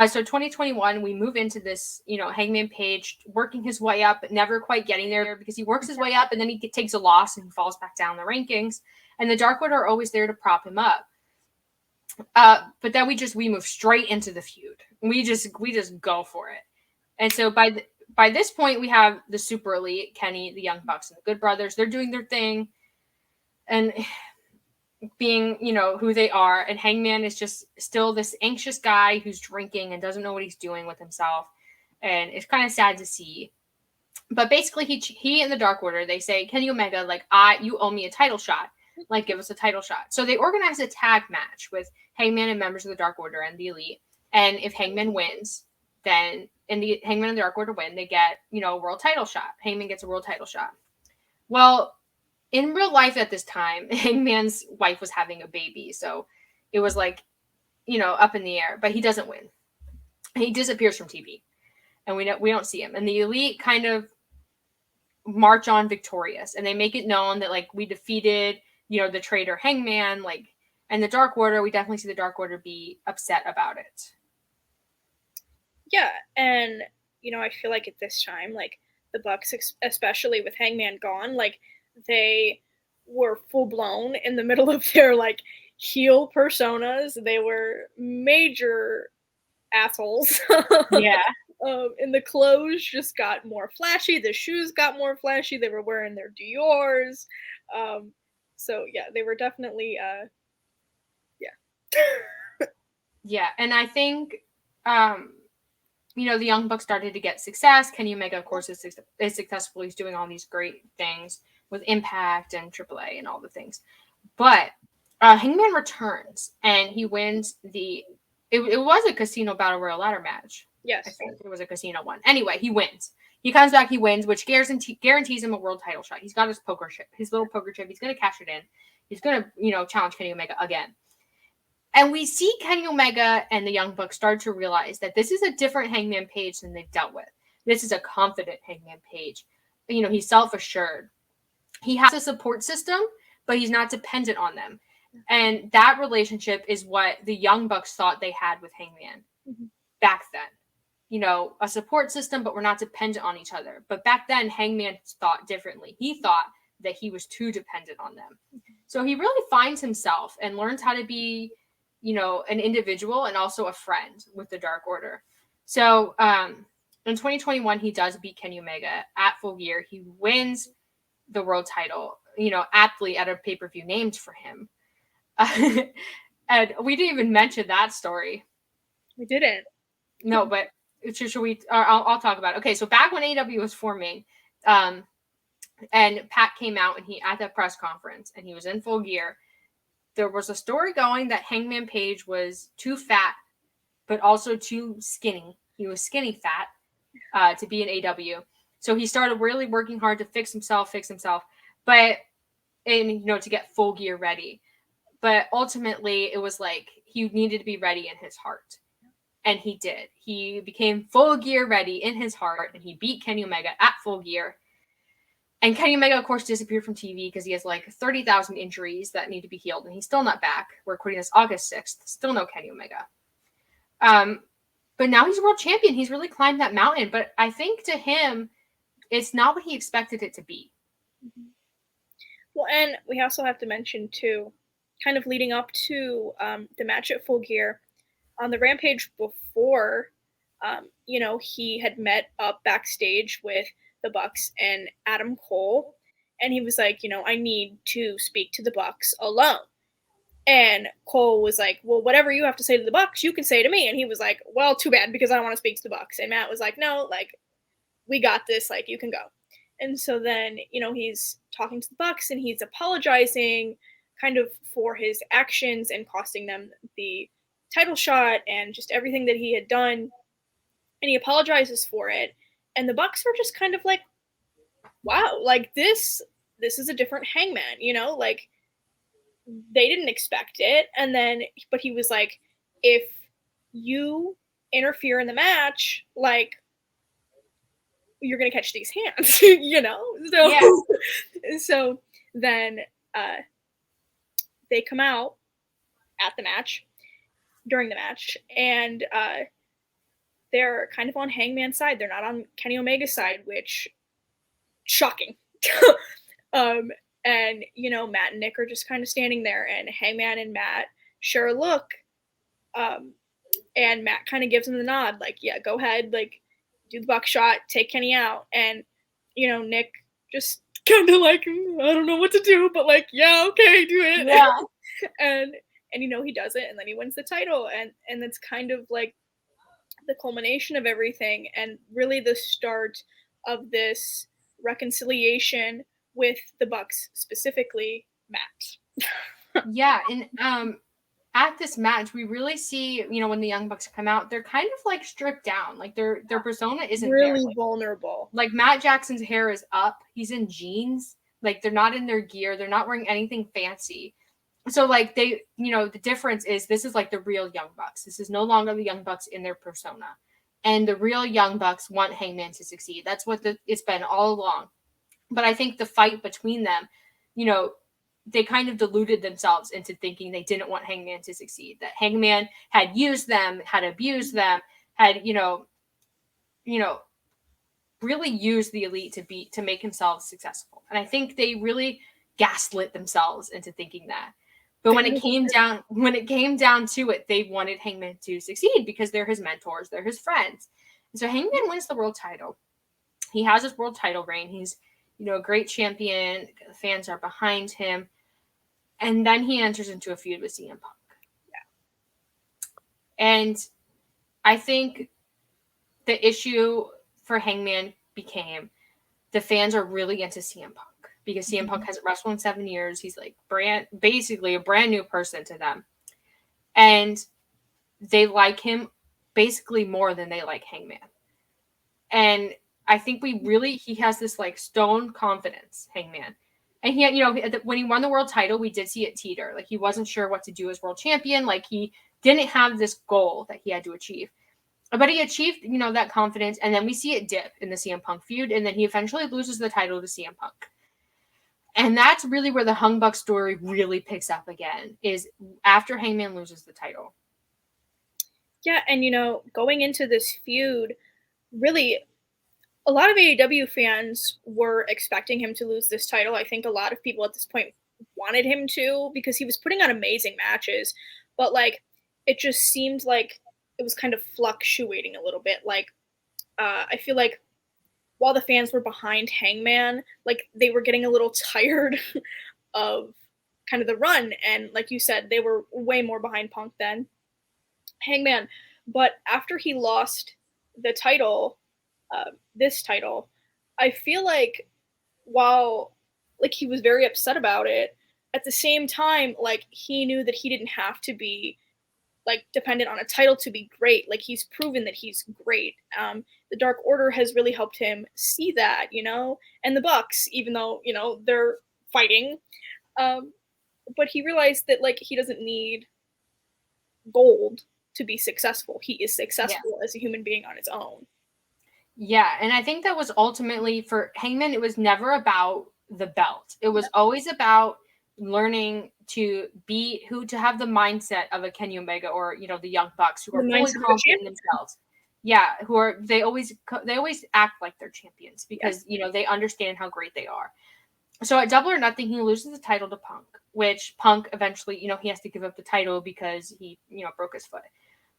So 2021, we move into this, Hangman Page working his way up, but never quite getting there because he works his way up and then he takes a loss and he falls back down the rankings. And the Dark Order are always there to prop him up. But then we move straight into the feud. We just go for it. And so by this point, we have the Super Elite, Kenny, the Young Bucks, and the Good Brothers. They're doing their thing and being, who they are. And Hangman is just still this anxious guy who's drinking and doesn't know what he's doing with himself. And it's kind of sad to see. But basically, he and the Dark Order, they say, Kenny Omega, like, you owe me a title shot. Like, give us a title shot. So they organize a tag match with Hangman and members of the Dark Order and the Elite. And if Hangman wins, then Hangman and the Dark Order win, they get, a world title shot. Hangman gets a world title shot. Well, in real life at this time, Hangman's wife was having a baby. So it was like, up in the air. But he doesn't win. He disappears from TV. And we don't see him. And the Elite kind of march on victorious. And they make it known that, like, we defeated the traitor Hangman, like, and the Dark Order, we definitely see the Dark Order be upset about it. Yeah, and, I feel like at this time, like, the Bucks, especially with Hangman gone, like, they were full-blown in the middle of their, like, heel personas. They were major assholes. Yeah. And the clothes just got more flashy. The shoes got more flashy. They were wearing their Dior's. So yeah, they were definitely Yeah, and I think the Young Bucks started to get success. Kenny Omega, of course, is successful. He's doing all these great things with Impact and AAA and all the things. But Hangman returns and he wins it was a Casino Battle Royal ladder match. Yes. I think it was a Casino one. Anyway, he wins. He comes back, he wins, which guarantees him a world title shot. He's got his little poker chip. He's going to cash it in. He's going to, challenge Kenny Omega again. And we see Kenny Omega and the Young Bucks start to realize that this is a different Hangman Page than they've dealt with. This is a confident Hangman Page. He's self-assured. He has a support system, but he's not dependent on them. And that relationship is what the Young Bucks thought they had with Hangman back then. A support system, but we're not dependent on each other. But back then, Hangman thought differently. He thought that he was too dependent on them. So he really finds himself and learns how to be, an individual and also a friend with the Dark Order. So in 2021, he does beat Kenny Omega at Full Gear. He wins the world title, aptly at a pay-per-view named for him. And we didn't even mention that story. We didn't. No, but should we? I'll talk about it. Okay, so back when AEW was forming, and Pat came out and he at that press conference and he was in Full Gear. There was a story going that Hangman Page was too fat, but also too skinny. He was skinny fat to be in AEW. So he started really working hard to fix himself, but to get Full Gear ready. But ultimately, it was like he needed to be ready in his heart. And he did. He became Full Gear ready in his heart, and he beat Kenny Omega at Full Gear. And Kenny Omega, of course, disappeared from TV because he has like 30,000 injuries that need to be healed, and he's still not back. We're recording this August 6th. Still no Kenny Omega. But now he's world champion. He's really climbed that mountain. But I think to him, it's not what he expected it to be. Well, and we also have to mention, too, kind of leading up to the match at Full Gear, on the Rampage before, he had met up backstage with the Bucks and Adam Cole, and he was like, I need to speak to the Bucks alone. And Cole was like, well, whatever you have to say to the Bucks, you can say to me. And he was like, well, too bad, because I don't want to speak to the Bucks. And Matt was like, no, like, we got this, like, you can go. And so then, he's talking to the Bucks and he's apologizing kind of for his actions and costing them the title shot and just everything that he had done. And he apologizes for it. And the Bucks were just kind of like, wow, like this is a different Hangman, like they didn't expect it. And then, but he was like, if you interfere in the match, like, you're gonna catch these hands, So yeah. So then they come out at the match, during the match, and they're kind of on Hangman's side. They're not on Kenny Omega's side, which shocking. And Matt and Nick are just kind of standing there, and Hangman and Matt share a look, and Matt kind of gives him the nod, like, yeah, go ahead, like, do the buckshot, take Kenny out. And Nick just kind of like, I don't know what to do, but like, yeah, okay, do it. Yeah. and he does it, and then he wins the title, and that's kind of like the culmination of everything, and really the start of this reconciliation with the Bucks, specifically Matt. Yeah, and at this match, we really see, when the Young Bucks come out, they're kind of like stripped down. Like their persona isn't really there. Like, vulnerable. Like Matt Jackson's hair is up. He's in jeans. Like they're not in their gear. They're not wearing anything fancy. So like they, the difference is this is like the real Young Bucks. This is no longer the Young Bucks in their persona. And the real Young Bucks want Hangman to succeed. That's what it's been all along. But I think the fight between them, they kind of deluded themselves into thinking they didn't want Hangman to succeed. That Hangman had used them, had abused them, had, really used the Elite to make himself successful. And I think they really gaslit themselves into thinking that. But when it came down to it, they wanted Hangman to succeed because they're his mentors, they're his friends. And so Hangman wins the world title. He has his world title reign. He's, a great champion. The fans are behind him. And then he enters into a feud with CM Punk. Yeah. And I think the issue for Hangman became the fans are really into CM Punk because CM Punk hasn't wrestled in 7 years. He's like basically a brand new person to them. And they like him basically more than they like Hangman. And I think he has this like stone confidence, Hangman. And he, when he won the world title, we did see it teeter. Like he wasn't sure what to do as world champion. Like he didn't have this goal that he had to achieve. But he achieved, that confidence. And then we see it dip in the CM Punk feud. And then he eventually loses the title to CM Punk. And that's really where the Hung Buck story really picks up again, is after Hangman loses the title. Yeah, and, going into this feud, really, a lot of AEW fans were expecting him to lose this title. I think a lot of people at this point wanted him to because he was putting on amazing matches. But, like, it just seemed like it was kind of fluctuating a little bit. Like, I feel like while the fans were behind Hangman, like, they were getting a little tired of kind of the run. And like you said, they were way more behind Punk than Hangman. But after he lost the title, this title, I feel like while like he was very upset about it, at the same time, like he knew that he didn't have to be like dependent on a title to be great. Like he's proven that he's great. The Dark Order has really helped him see that, and the Bucks, even though, they're fighting. But he realized that like he doesn't need gold to be successful. He is successful as a human being on his own. Yeah, and I think that was ultimately for Hangman, it was never about the belt. It was always about learning to have the mindset of a Kenny Omega or, you know, the Young Bucks who The are fully mindset of a confident in champion. themselves. Yeah, who are they always act like they're champions Yes. because, you know, they understand how great they are. So at Double or Nothing, he loses the title to Punk, which Punk eventually, you know, he has to give up the title because he, you know, broke his foot.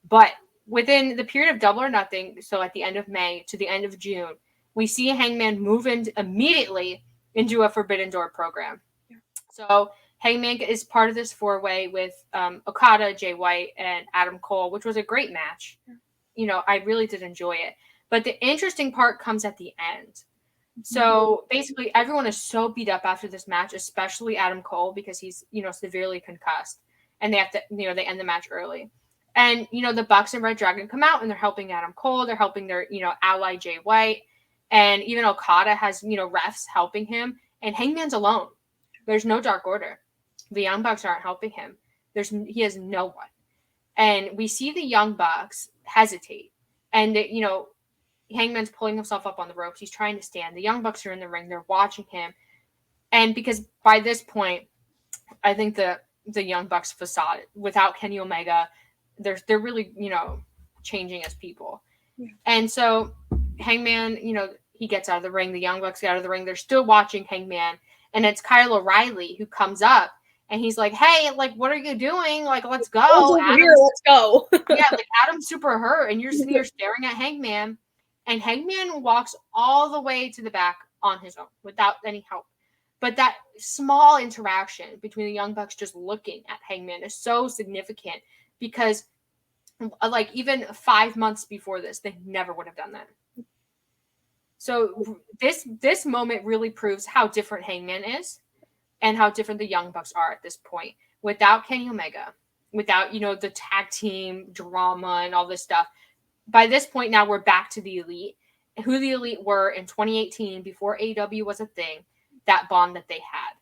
But within the period of Double or Nothing, so at the end of May to the end of June, we see Hangman move immediately into a Forbidden Door program. Yeah. So Hangman is part of this four-way with Okada, Jay White, and Adam Cole, which was a great match. Yeah. You know, I really did enjoy it. But the interesting part comes at the end. So basically, everyone is so beat up after this match, especially Adam Cole, because he's, you know, severely concussed, and they have to, you know, they end the match early. And, you know, the Bucks and Red Dragon come out and they're helping Adam Cole, they're helping their, you know, ally Jay White, and even Okada has, you know, refs helping him, and Hangman's alone. There's no Dark Order. The Young Bucks aren't helping him. He has no one, and we see the Young Bucks hesitate, and they, you know, Hangman's pulling himself up on the ropes. He's trying to stand. The Young Bucks are in the ring. They're watching him. And because by this point, I think the Young Bucks facade without Kenny Omega, they're really, you know, changing as people. Yeah. And so Hangman, you know, he gets out of the ring. The Young Bucks get out of the ring. They're still watching Hangman. And it's Kyle O'Reilly who comes up and he's like, "Hey, like, what are you doing? Like, let's go. Over here, let's go." Yeah, like Adam's super hurt, and you're sitting here staring at Hangman, and Hangman walks all the way to the back on his own without any help. But that small interaction between the Young Bucks just looking at Hangman is so significant because, like, even 5 months before this, they never would have done that. So this moment really proves how different Hangman is and how different the Young Bucks are at this point. Without Kenny Omega, without, you know, the tag team drama and all this stuff, by this point now we're back to the Elite, who the Elite were in 2018 before AEW was a thing, that bond that they had.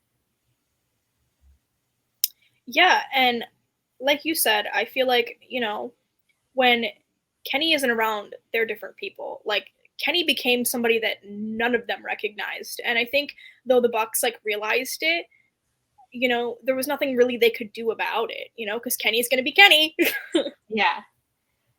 Yeah, and like you said, I feel like, you know, when Kenny isn't around, they're different people. Like Kenny became somebody that none of them recognized. And I think though the Bucks like realized it, you know, there was nothing really they could do about it, you know, because Kenny's gonna be Kenny. Yeah.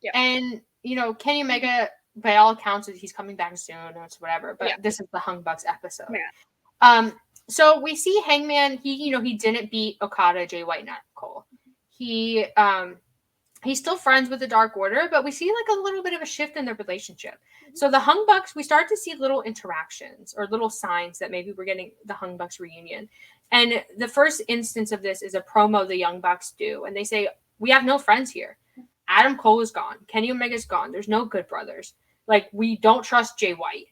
Yeah. And, you know, Kenny Omega, by all accounts, he's coming back soon or it's whatever, but Yeah. this is the Hung Bucks episode. Yeah. So we see Hangman, he didn't beat Okada, Jay White, and Cole. He's still friends with the Dark Order, but we see like a little bit of a shift in their relationship. So the Hung Bucks, we start to see little interactions or little signs that maybe we're getting the Hung Bucks reunion. And the first instance of this is a promo the Young Bucks do, and they say, "We have no friends here. Adam Cole is gone. Kenny Omega's gone. There's no Good Brothers. Like, we don't trust Jay White.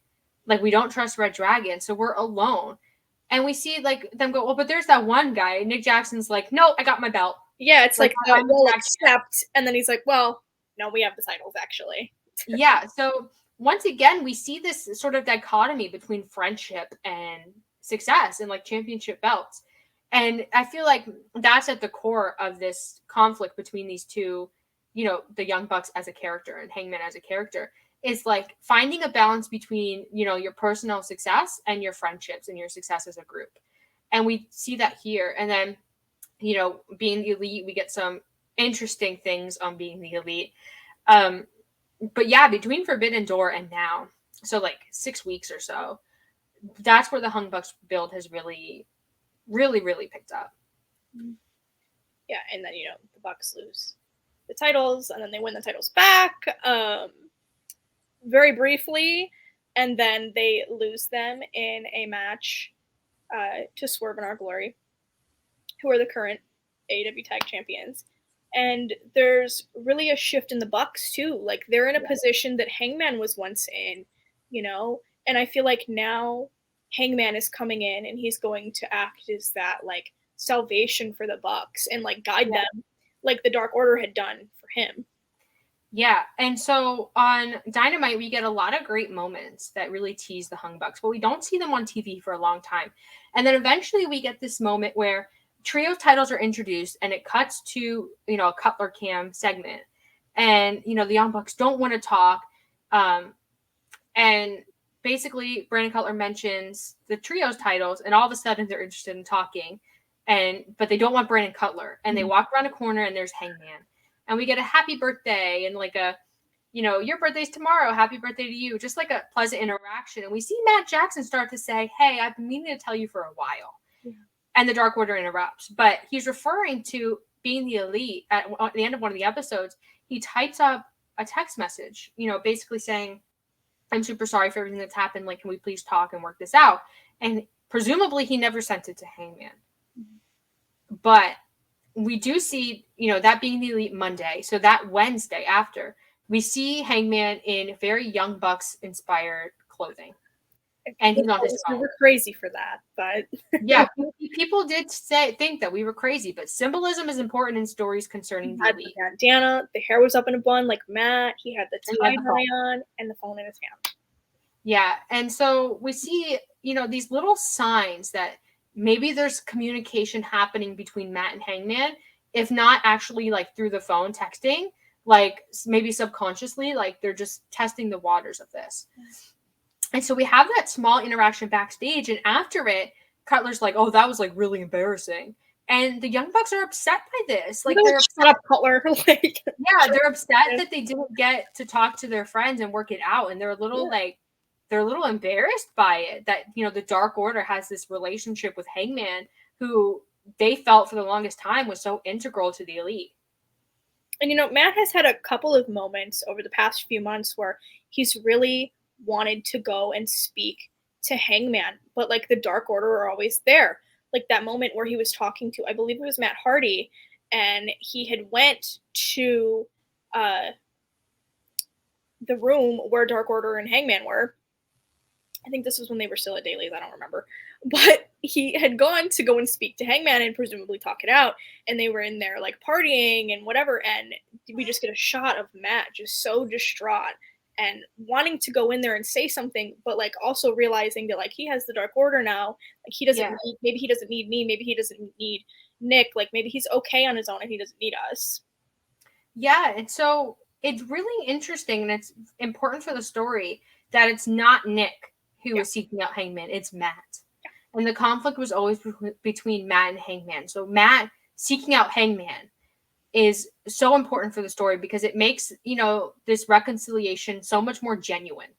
Like, we don't trust Red Dragon, so we're alone." And we see like them go, "Oh, but there's that one guy." Nick Jackson's like, "No, I got my belt." Yeah, it's like I'm we'll accept, and then he's like, "Well, no, we have the titles actually." Yeah. So once again, we see this sort of dichotomy between friendship and success and like championship belts. And I feel like that's at the core of this conflict between these two, you know, the Young Bucks as a character and Hangman as a character, is like finding a balance between, you know, your personal success and your friendships and your success as a group. And we see that here. And then, you know, being the Elite, we get some interesting things on being the Elite. But yeah, between Forbidden Door and now, so like 6 weeks or so, that's where the Hung Bucks build has really, really, really picked up. Yeah, and then, you know, the Bucks lose the titles, and then they win the titles back, very briefly, and then they lose them in a match to Swerve and Our Glory, who are the current AEW Tag Champions. And there's really a shift in the Bucks too. Like they're in a position that Hangman was once in, you know. And I feel like now Hangman is coming in and he's going to act as that like salvation for the Bucks and like guide them, like the Dark Order had done for him. Yeah, and so on Dynamite, we get a lot of great moments that really tease the Hung Bucks, but we don't see them on TV for a long time. And then eventually we get this moment where trio titles are introduced and it cuts to, you know, a Cutler Cam segment. And, you know, the Young Bucks don't want to talk. And basically, Brandon Cutler mentions the trios titles, and all of a sudden they're interested in talking, but they don't want Brandon Cutler. And they walk around a corner, and there's Hangman, and we get a happy birthday and like a, your birthday's tomorrow, happy birthday to you, just like a pleasant interaction. And we see Matt Jackson start to say, hey, I've been meaning to tell you for a while. Yeah. And the Dark Order interrupts, but he's referring to being the Elite. At the end of one of the episodes, he types up a text message, basically saying, I'm super sorry for everything that's happened. Like, can we please talk and work this out? And presumably he never sent it to Hangman. Mm-hmm. But we do see, that being the Elite Monday. So that Wednesday after, we see Hangman in very Young Bucks inspired clothing. And he's on his phone. We were crazy for that, but yeah, people did think that we were crazy, but symbolism is important in stories concerning the Elite. Bandana, the hair was up in a bun like Matt. He had the tie on and the phone in his hand. Yeah, and so we see, these little signs that maybe there's communication happening between Matt and Hangman, if not actually like through the phone texting, like maybe subconsciously, like they're just testing the waters of this. And so we have that small interaction backstage, and after it, Cutler's like, oh, that was like really embarrassing. And the Young Bucks are upset by this. Like, they're shut up, Cutler. They're upset that they didn't get to talk to their friends and work it out. And they're a little they're a little embarrassed by it, that, the Dark Order has this relationship with Hangman, who they felt for the longest time was so integral to the Elite. And, Matt has had a couple of moments over the past few months where he's really wanted to go and speak to Hangman, but like the Dark Order are always there. Like that moment where he was talking to, I believe it was Matt Hardy, and he had went to the room where Dark Order and Hangman were. I think this was when they were still at Dailies, I don't remember. But he had gone to go and speak to Hangman and presumably talk it out, and they were in there like partying and whatever, and we just get a shot of Matt just so distraught and wanting to go in there and say something, but like also realizing that like he has the Dark Order now, like he doesn't need, maybe he doesn't need me, maybe he doesn't need Nick, like maybe he's okay on his own and he doesn't need us. Yeah, and so it's really interesting, and it's important for the story that it's not Nick who was seeking out Hangman, it's Matt. Yeah. And the conflict was always between Matt and Hangman. So Matt seeking out Hangman is so important for the story because it makes, this reconciliation so much more genuine.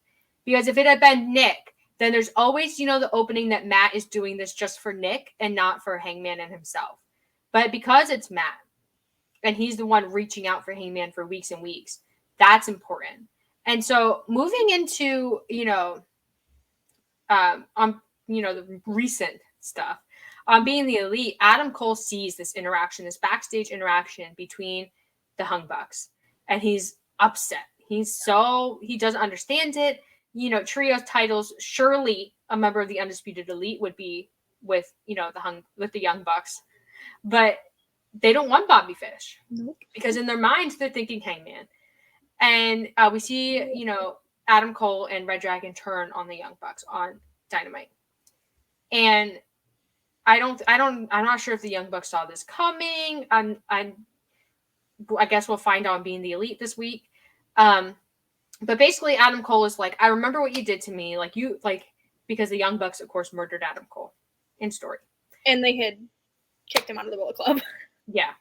Because if it had been Nick, then there's always, the opening that Matt is doing this just for Nick and not for Hangman and himself. But because it's Matt and he's the one reaching out for Hangman for weeks and weeks, that's important. And so moving into, the recent stuff, being the Elite, Adam Cole sees this interaction, this backstage interaction between the Young Bucks, and he's upset. He doesn't understand it. Trios titles, surely a member of the Undisputed Elite would be with, with the Young Bucks, but they don't want Bobby Fish because in their minds they're thinking Hangman. And we see, Adam Cole and Red Dragon turn on the Young Bucks on Dynamite. And I'm not sure if the Young Bucks saw this coming. I guess we'll find out on Being the Elite this week. But basically Adam Cole is like, I remember what you did to me. Because the Young Bucks, of course, murdered Adam Cole in story. And they had kicked him out of the Bullet Club. Yeah.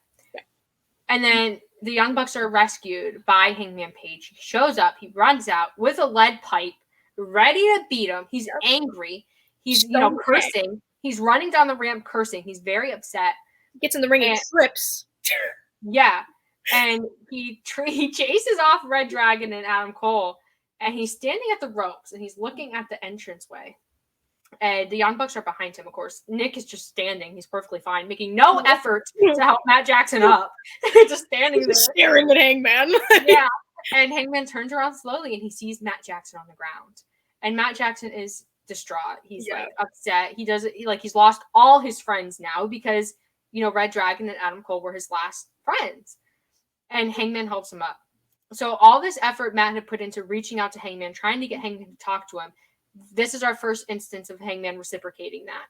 And then the Young Bucks are rescued by Hangman Page. He shows up. He runs out with a lead pipe, ready to beat him. He's angry. He's, cursing. He's running down the ramp cursing. He's very upset. Gets in the ring and trips. Yeah. And he chases off Red Dragon and Adam Cole. And he's standing at the ropes. And he's looking at the entranceway. And the Young Bucks are behind him, of course. Nick is just standing. He's perfectly fine, making no effort to help Matt Jackson up. Just standing there. Staring at Hangman. Yeah. And Hangman turns around slowly and he sees Matt Jackson on the ground. And Matt Jackson is distraught. He's upset. He's lost all his friends now because, Red Dragon and Adam Cole were his last friends. And Hangman helps him up. So all this effort Matt had put into reaching out to Hangman, trying to get Hangman to talk to him, this is our first instance of Hangman reciprocating that.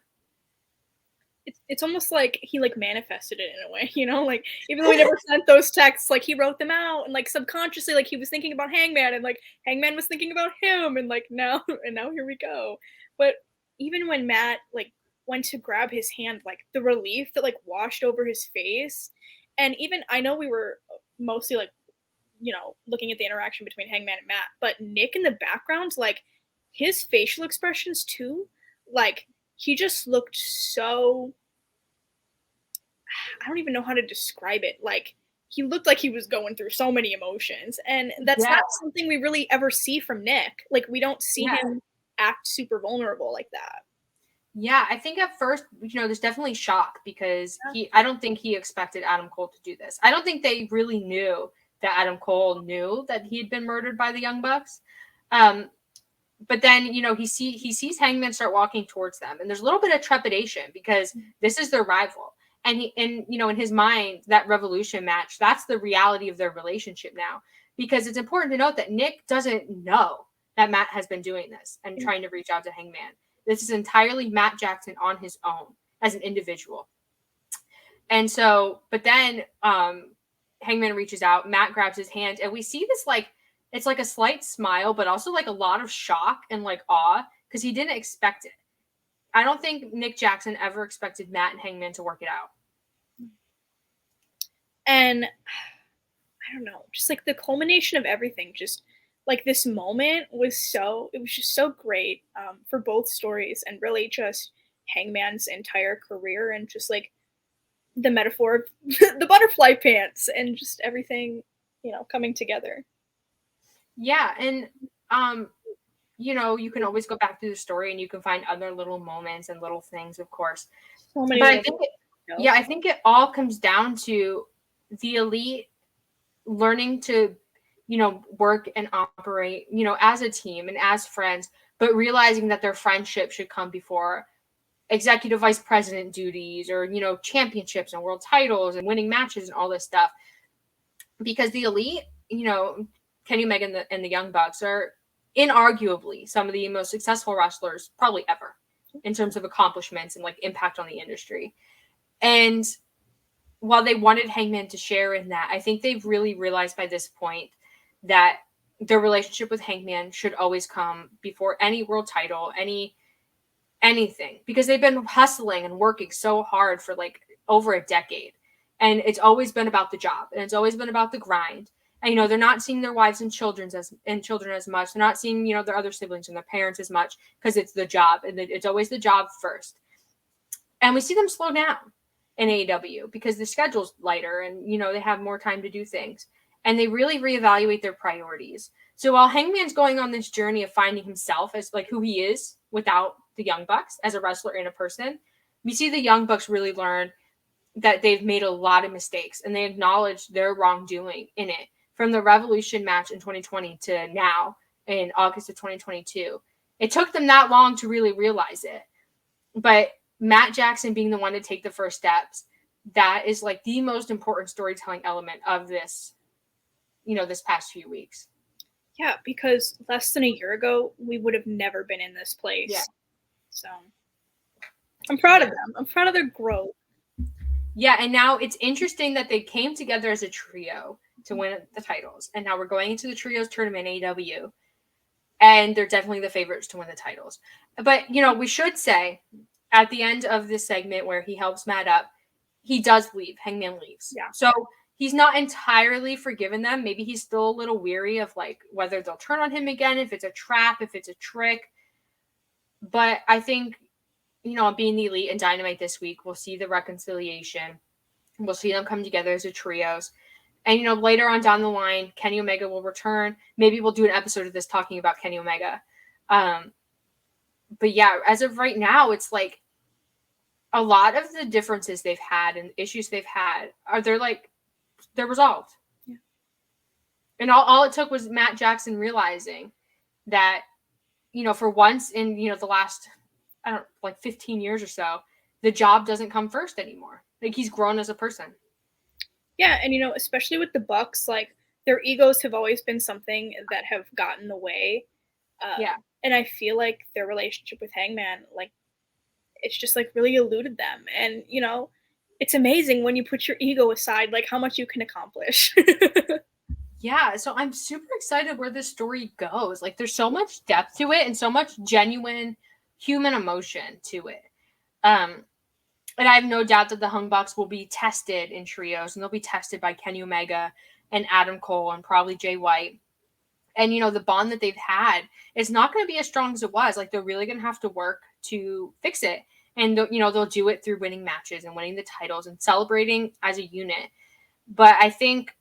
it's almost like he like manifested it in a way, you know, like even though he never sent those texts, like he wrote them out and like subconsciously, like he was thinking about Hangman and like Hangman was thinking about him and like now and now here we go. But even when Matt like went to grab his hand, like the relief that like washed over his face, and even I know we were mostly like looking at the interaction between Hangman and Matt, but Nick in the background, like his facial expressions too, like he just looked so I don't even know how to describe it. Like he looked like he was going through so many emotions, and that's Yeah, not something we really ever see from Nick. Like we don't see yeah. him act super vulnerable like that. Yeah, I think at first, there's definitely shock because I don't think he expected Adam Cole to do this. I don't think they really knew that Adam Cole knew that he had been murdered by the Young Bucks. But then, he sees Hangman start walking towards them, and there's a little bit of trepidation because this is their rival. And in his mind, that Revolution match, that's the reality of their relationship now. Because it's important to note that Nick doesn't know that Matt has been doing this and trying to reach out to Hangman. This is entirely Matt Jackson on his own as an individual. And so, but then Hangman reaches out, Matt grabs his hand, and we see this it's like a slight smile, but also like a lot of shock and like awe because he didn't expect it. I don't think Nick Jackson ever expected Matt and Hangman to work it out. And I don't know, just like the culmination of everything, just like this moment it was just so great for both stories and really just Hangman's entire career and just like the metaphor of the butterfly pants and just everything, coming together. Yeah, and you can always go back through the story and you can find other little moments and little things, of course. So many But I think it all comes down to the elite learning to, work and operate, as a team and as friends, but realizing that their friendship should come before executive vice president duties or, championships and world titles and winning matches and all this stuff. Because the elite, Kenny Omega and the Young Bucks are inarguably some of the most successful wrestlers probably ever in terms of accomplishments and like impact on the industry. And while they wanted Hangman to share in that, I think they've really realized by this point that their relationship with Hangman should always come before any world title, anything, because they've been hustling and working so hard for like over a decade. And it's always been about the job and it's always been about the grind. And, they're not seeing their wives and children as much. They're not seeing, their other siblings and their parents as much because it's the job and it's always the job first. And we see them slow down in AEW because the schedule's lighter and, they have more time to do things. And they really reevaluate their priorities. So while Hangman's going on this journey of finding himself as like who he is without the Young Bucks as a wrestler and a person, we see the Young Bucks really learn that they've made a lot of mistakes and they acknowledge their wrongdoing in it from the Revolution match in 2020 to now in August of 2022. It took them that long to really realize it. But Matt Jackson being the one to take the first steps, that is like the most important storytelling element of this, this past few weeks. Yeah, because less than a year ago, we would have never been in this place. Yeah. So I'm proud of them. I'm proud of their growth. Yeah, and now it's interesting that they came together as a trio to win the titles. And now we're going into the trios tournament in AEW. And they're definitely the favorites to win the titles. But, we should say at the end of this segment where he helps Matt up, he does leave. Hangman leaves. Yeah. So he's not entirely forgiven them. Maybe he's still a little weary of like whether they'll turn on him again, if it's a trap, if it's a trick. But I think, being the elite and Dynamite this week, we'll see the reconciliation. We'll see them come together as a trios. And, later on down the line, Kenny Omega will return. Maybe we'll do an episode of this talking about Kenny Omega. But yeah, as of right now, it's like a lot of the differences they've had and issues they've had they're resolved. Yeah. And all it took was Matt Jackson realizing that, for once in, the last, 15 years or so, the job doesn't come first anymore. Like he's grown as a person. Yeah, and especially with the Bucks, like their egos have always been something that have gotten in the way. Yeah. And I feel like their relationship with Hangman, like it's just like really eluded them. And you know, it's amazing when you put your ego aside, like how much you can accomplish. Yeah, so I'm super excited where this story goes. Like, there's so much depth to it and so much genuine human emotion to it. And I have no doubt that the Hung Bucks will be tested in trios, and they'll be tested by Kenny Omega and Adam Cole and probably Jay White. And, you know, the bond that they've had is not going to be as strong as it was. Like, they're really going to have to work to fix it. And, you know, they'll do it through winning matches and winning the titles and celebrating as a unit. But I think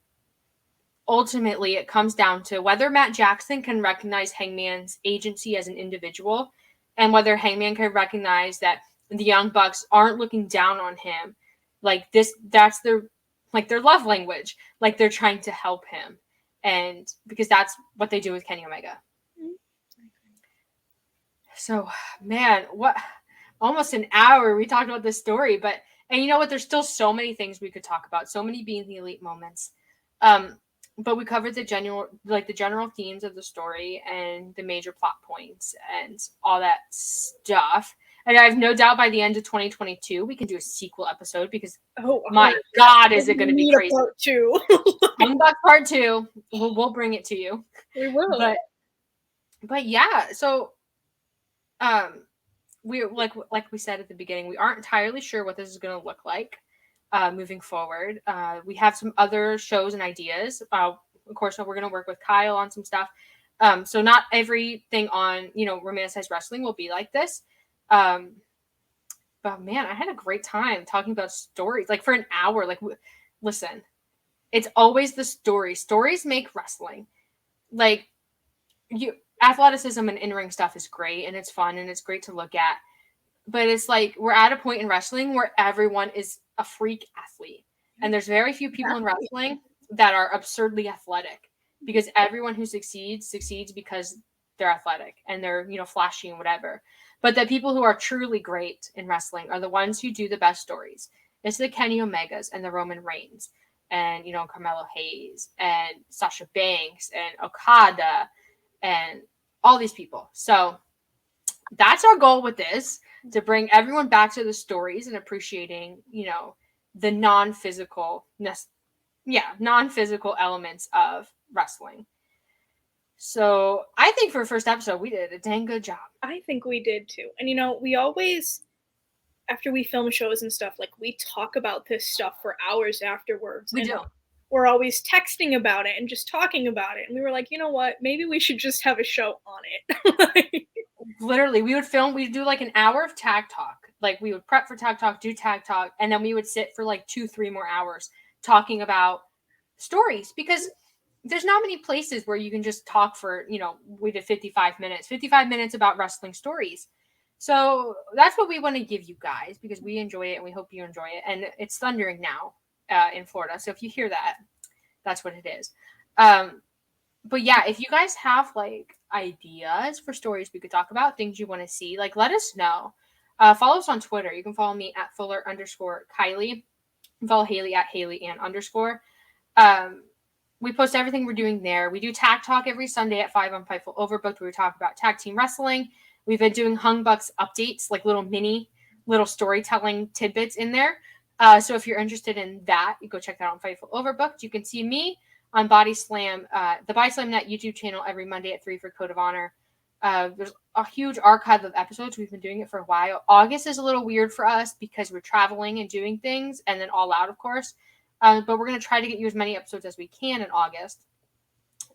ultimately it comes down to whether Matt Jackson can recognize Hangman's agency as an individual, and whether Hangman can recognize that the Young Bucks aren't looking down on him. Like, that's their love language. Like, they're trying to help him. And because that's what they do with Kenny Omega. So, man, what almost an hour we talked about this story, and you know what? There's still so many things we could talk about, so many being the elite moments. But we covered the general themes of the story and the major plot points and all that stuff. And I have no doubt by the end of 2022 we can do a sequel episode, because my God, is it going to be crazy? Part 2. Hung Buck Part 2. We'll bring it to you. We will. But yeah, so we like we said at the beginning, we aren't entirely sure what this is going to look like moving forward. We have some other shows and ideas. Of course, we're going to work with Kyle on some stuff. So not everything on, you know, Romanticized Wrestling will be like this. But man, I had a great time talking about stories. Like, for an hour, like, listen, it's always the story. Stories make wrestling. Like, athleticism and in-ring stuff is great, and it's fun, and it's great to look at. But it's like, we're at a point in wrestling where everyone is a freak athlete. And there's very few people in wrestling that are absurdly athletic, because everyone who succeeds because they're athletic and they're, you know, flashy and whatever. But the people who are truly great in wrestling are the ones who do the best stories. It's the Kenny Omegas and the Roman Reigns and, you know, Carmelo Hayes and Sasha Banks and Okada and all these people. So that's our goal with this, to bring everyone back to the stories and appreciating, you know, the non-physical elements of wrestling. So I think for first episode, we did a dang good job. I think we did too. And, you know, we always, after we film shows and stuff, like, we talk about this stuff for hours afterwards. We do. We're always texting about it and just talking about it. And we were like, you know what? Maybe we should just have a show on it. Literally, we'd do like an hour of tag talk. Like, we would prep for tag talk, do tag talk, and then we would sit for like 2-3 more hours talking about stories, because there's not many places where you can just talk for, you know, we did 55 minutes about wrestling stories. So that's what we want to give you guys, because we enjoy it and we hope you enjoy it. And it's thundering now in Florida. So if you hear that, that's what it is. But yeah, if you guys have like ideas for stories we could talk about, things you want to see, like, let us know. Follow us on Twitter. You can follow me at Fuller_Kiley. Follow Haley at Haley_. We post everything we're doing there. We do Tag Talk every Sunday at 5 on Fightful Overbooked, where we talk about tag team wrestling. We've been doing Hung Bucks updates, like little storytelling tidbits in there. So if you're interested in that, you go check that out on Fightful Overbooked. You can see me on Body Slam, the Body Slam Net YouTube channel every Monday at 3 for Code of Honor. There's a huge archive of episodes. We've been doing it for a while. August is a little weird for us because we're traveling and doing things, and then All Out, of course. But we're going to try to get you as many episodes as we can in August.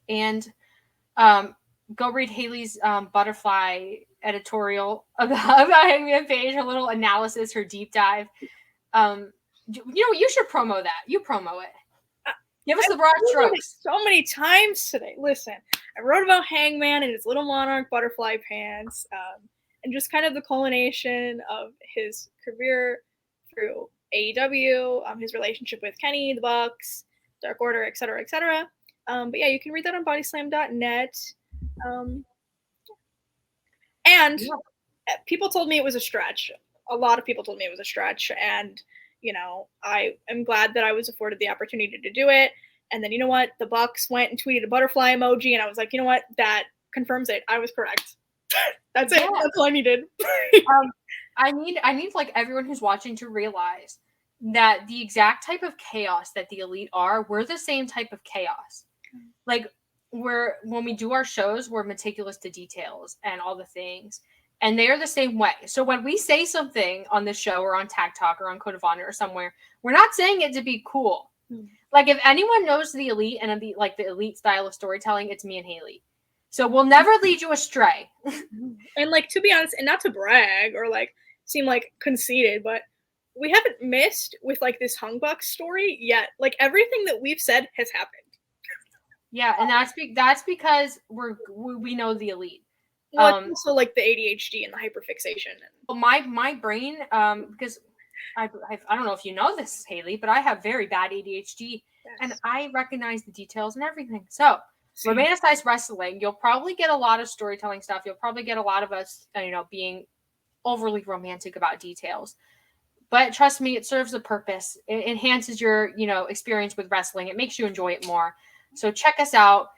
And go read Haley's butterfly editorial about Hangman Page, her little analysis, her deep dive. You should promo that. You promo it. Give us the broad strokes. So many times today. Listen, I wrote about Hangman and his little monarch butterfly pants, and just kind of the culmination of his career through AEW, his relationship with Kenny, the Bucks, Dark Order, etc., etc. But yeah, you can read that on bodyslam.net. And people told me it was a stretch. A lot of people told me it was a stretch, and you know, I am glad that I was afforded the opportunity to do it. And then, you know what? The Bucks went and tweeted a butterfly emoji, and I was like, you know what? That confirms it. I was correct. That's it. That's all I needed. I need like everyone who's watching to realize that the exact type of chaos that the elite are, we're the same type of chaos. Like when we do our shows, we're meticulous to details and all the things. And they are the same way. So when we say something on the show or on Tag Talk or on Code of Honor or somewhere, we're not saying it to be cool. Like if anyone knows the elite and the elite style of storytelling, it's me and Haley. So we'll never lead you astray. And like, to be honest, and not to brag or like seem like conceited, but we haven't missed with like this Hungbuck story yet. Like everything that we've said has happened. Yeah, and that's because we know the elite. Well, it's also like the ADHD and the hyperfixation. My brain, because I don't know if you know this, Haley, but I have very bad ADHD, yes. And I recognize the details and everything. So, Romanticize wrestling, you'll probably get a lot of storytelling stuff. You'll probably get a lot of us, being overly romantic about details. But trust me, it serves a purpose. It enhances your, experience with wrestling. It makes you enjoy it more. So check us out.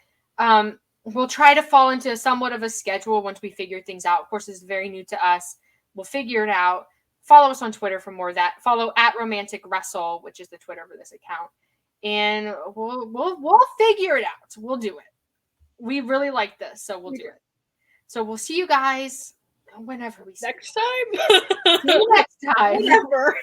We'll try to fall into somewhat of a schedule once we figure things out. Of course, it's very new to us. We'll figure it out. Follow us on Twitter for more of that. Follow @RomanticWrestle, which is the Twitter for this account. And we'll figure it out. We'll do it. We really like this, so we'll do it. So we'll see you guys whenever we see next time. See you next time. Whenever.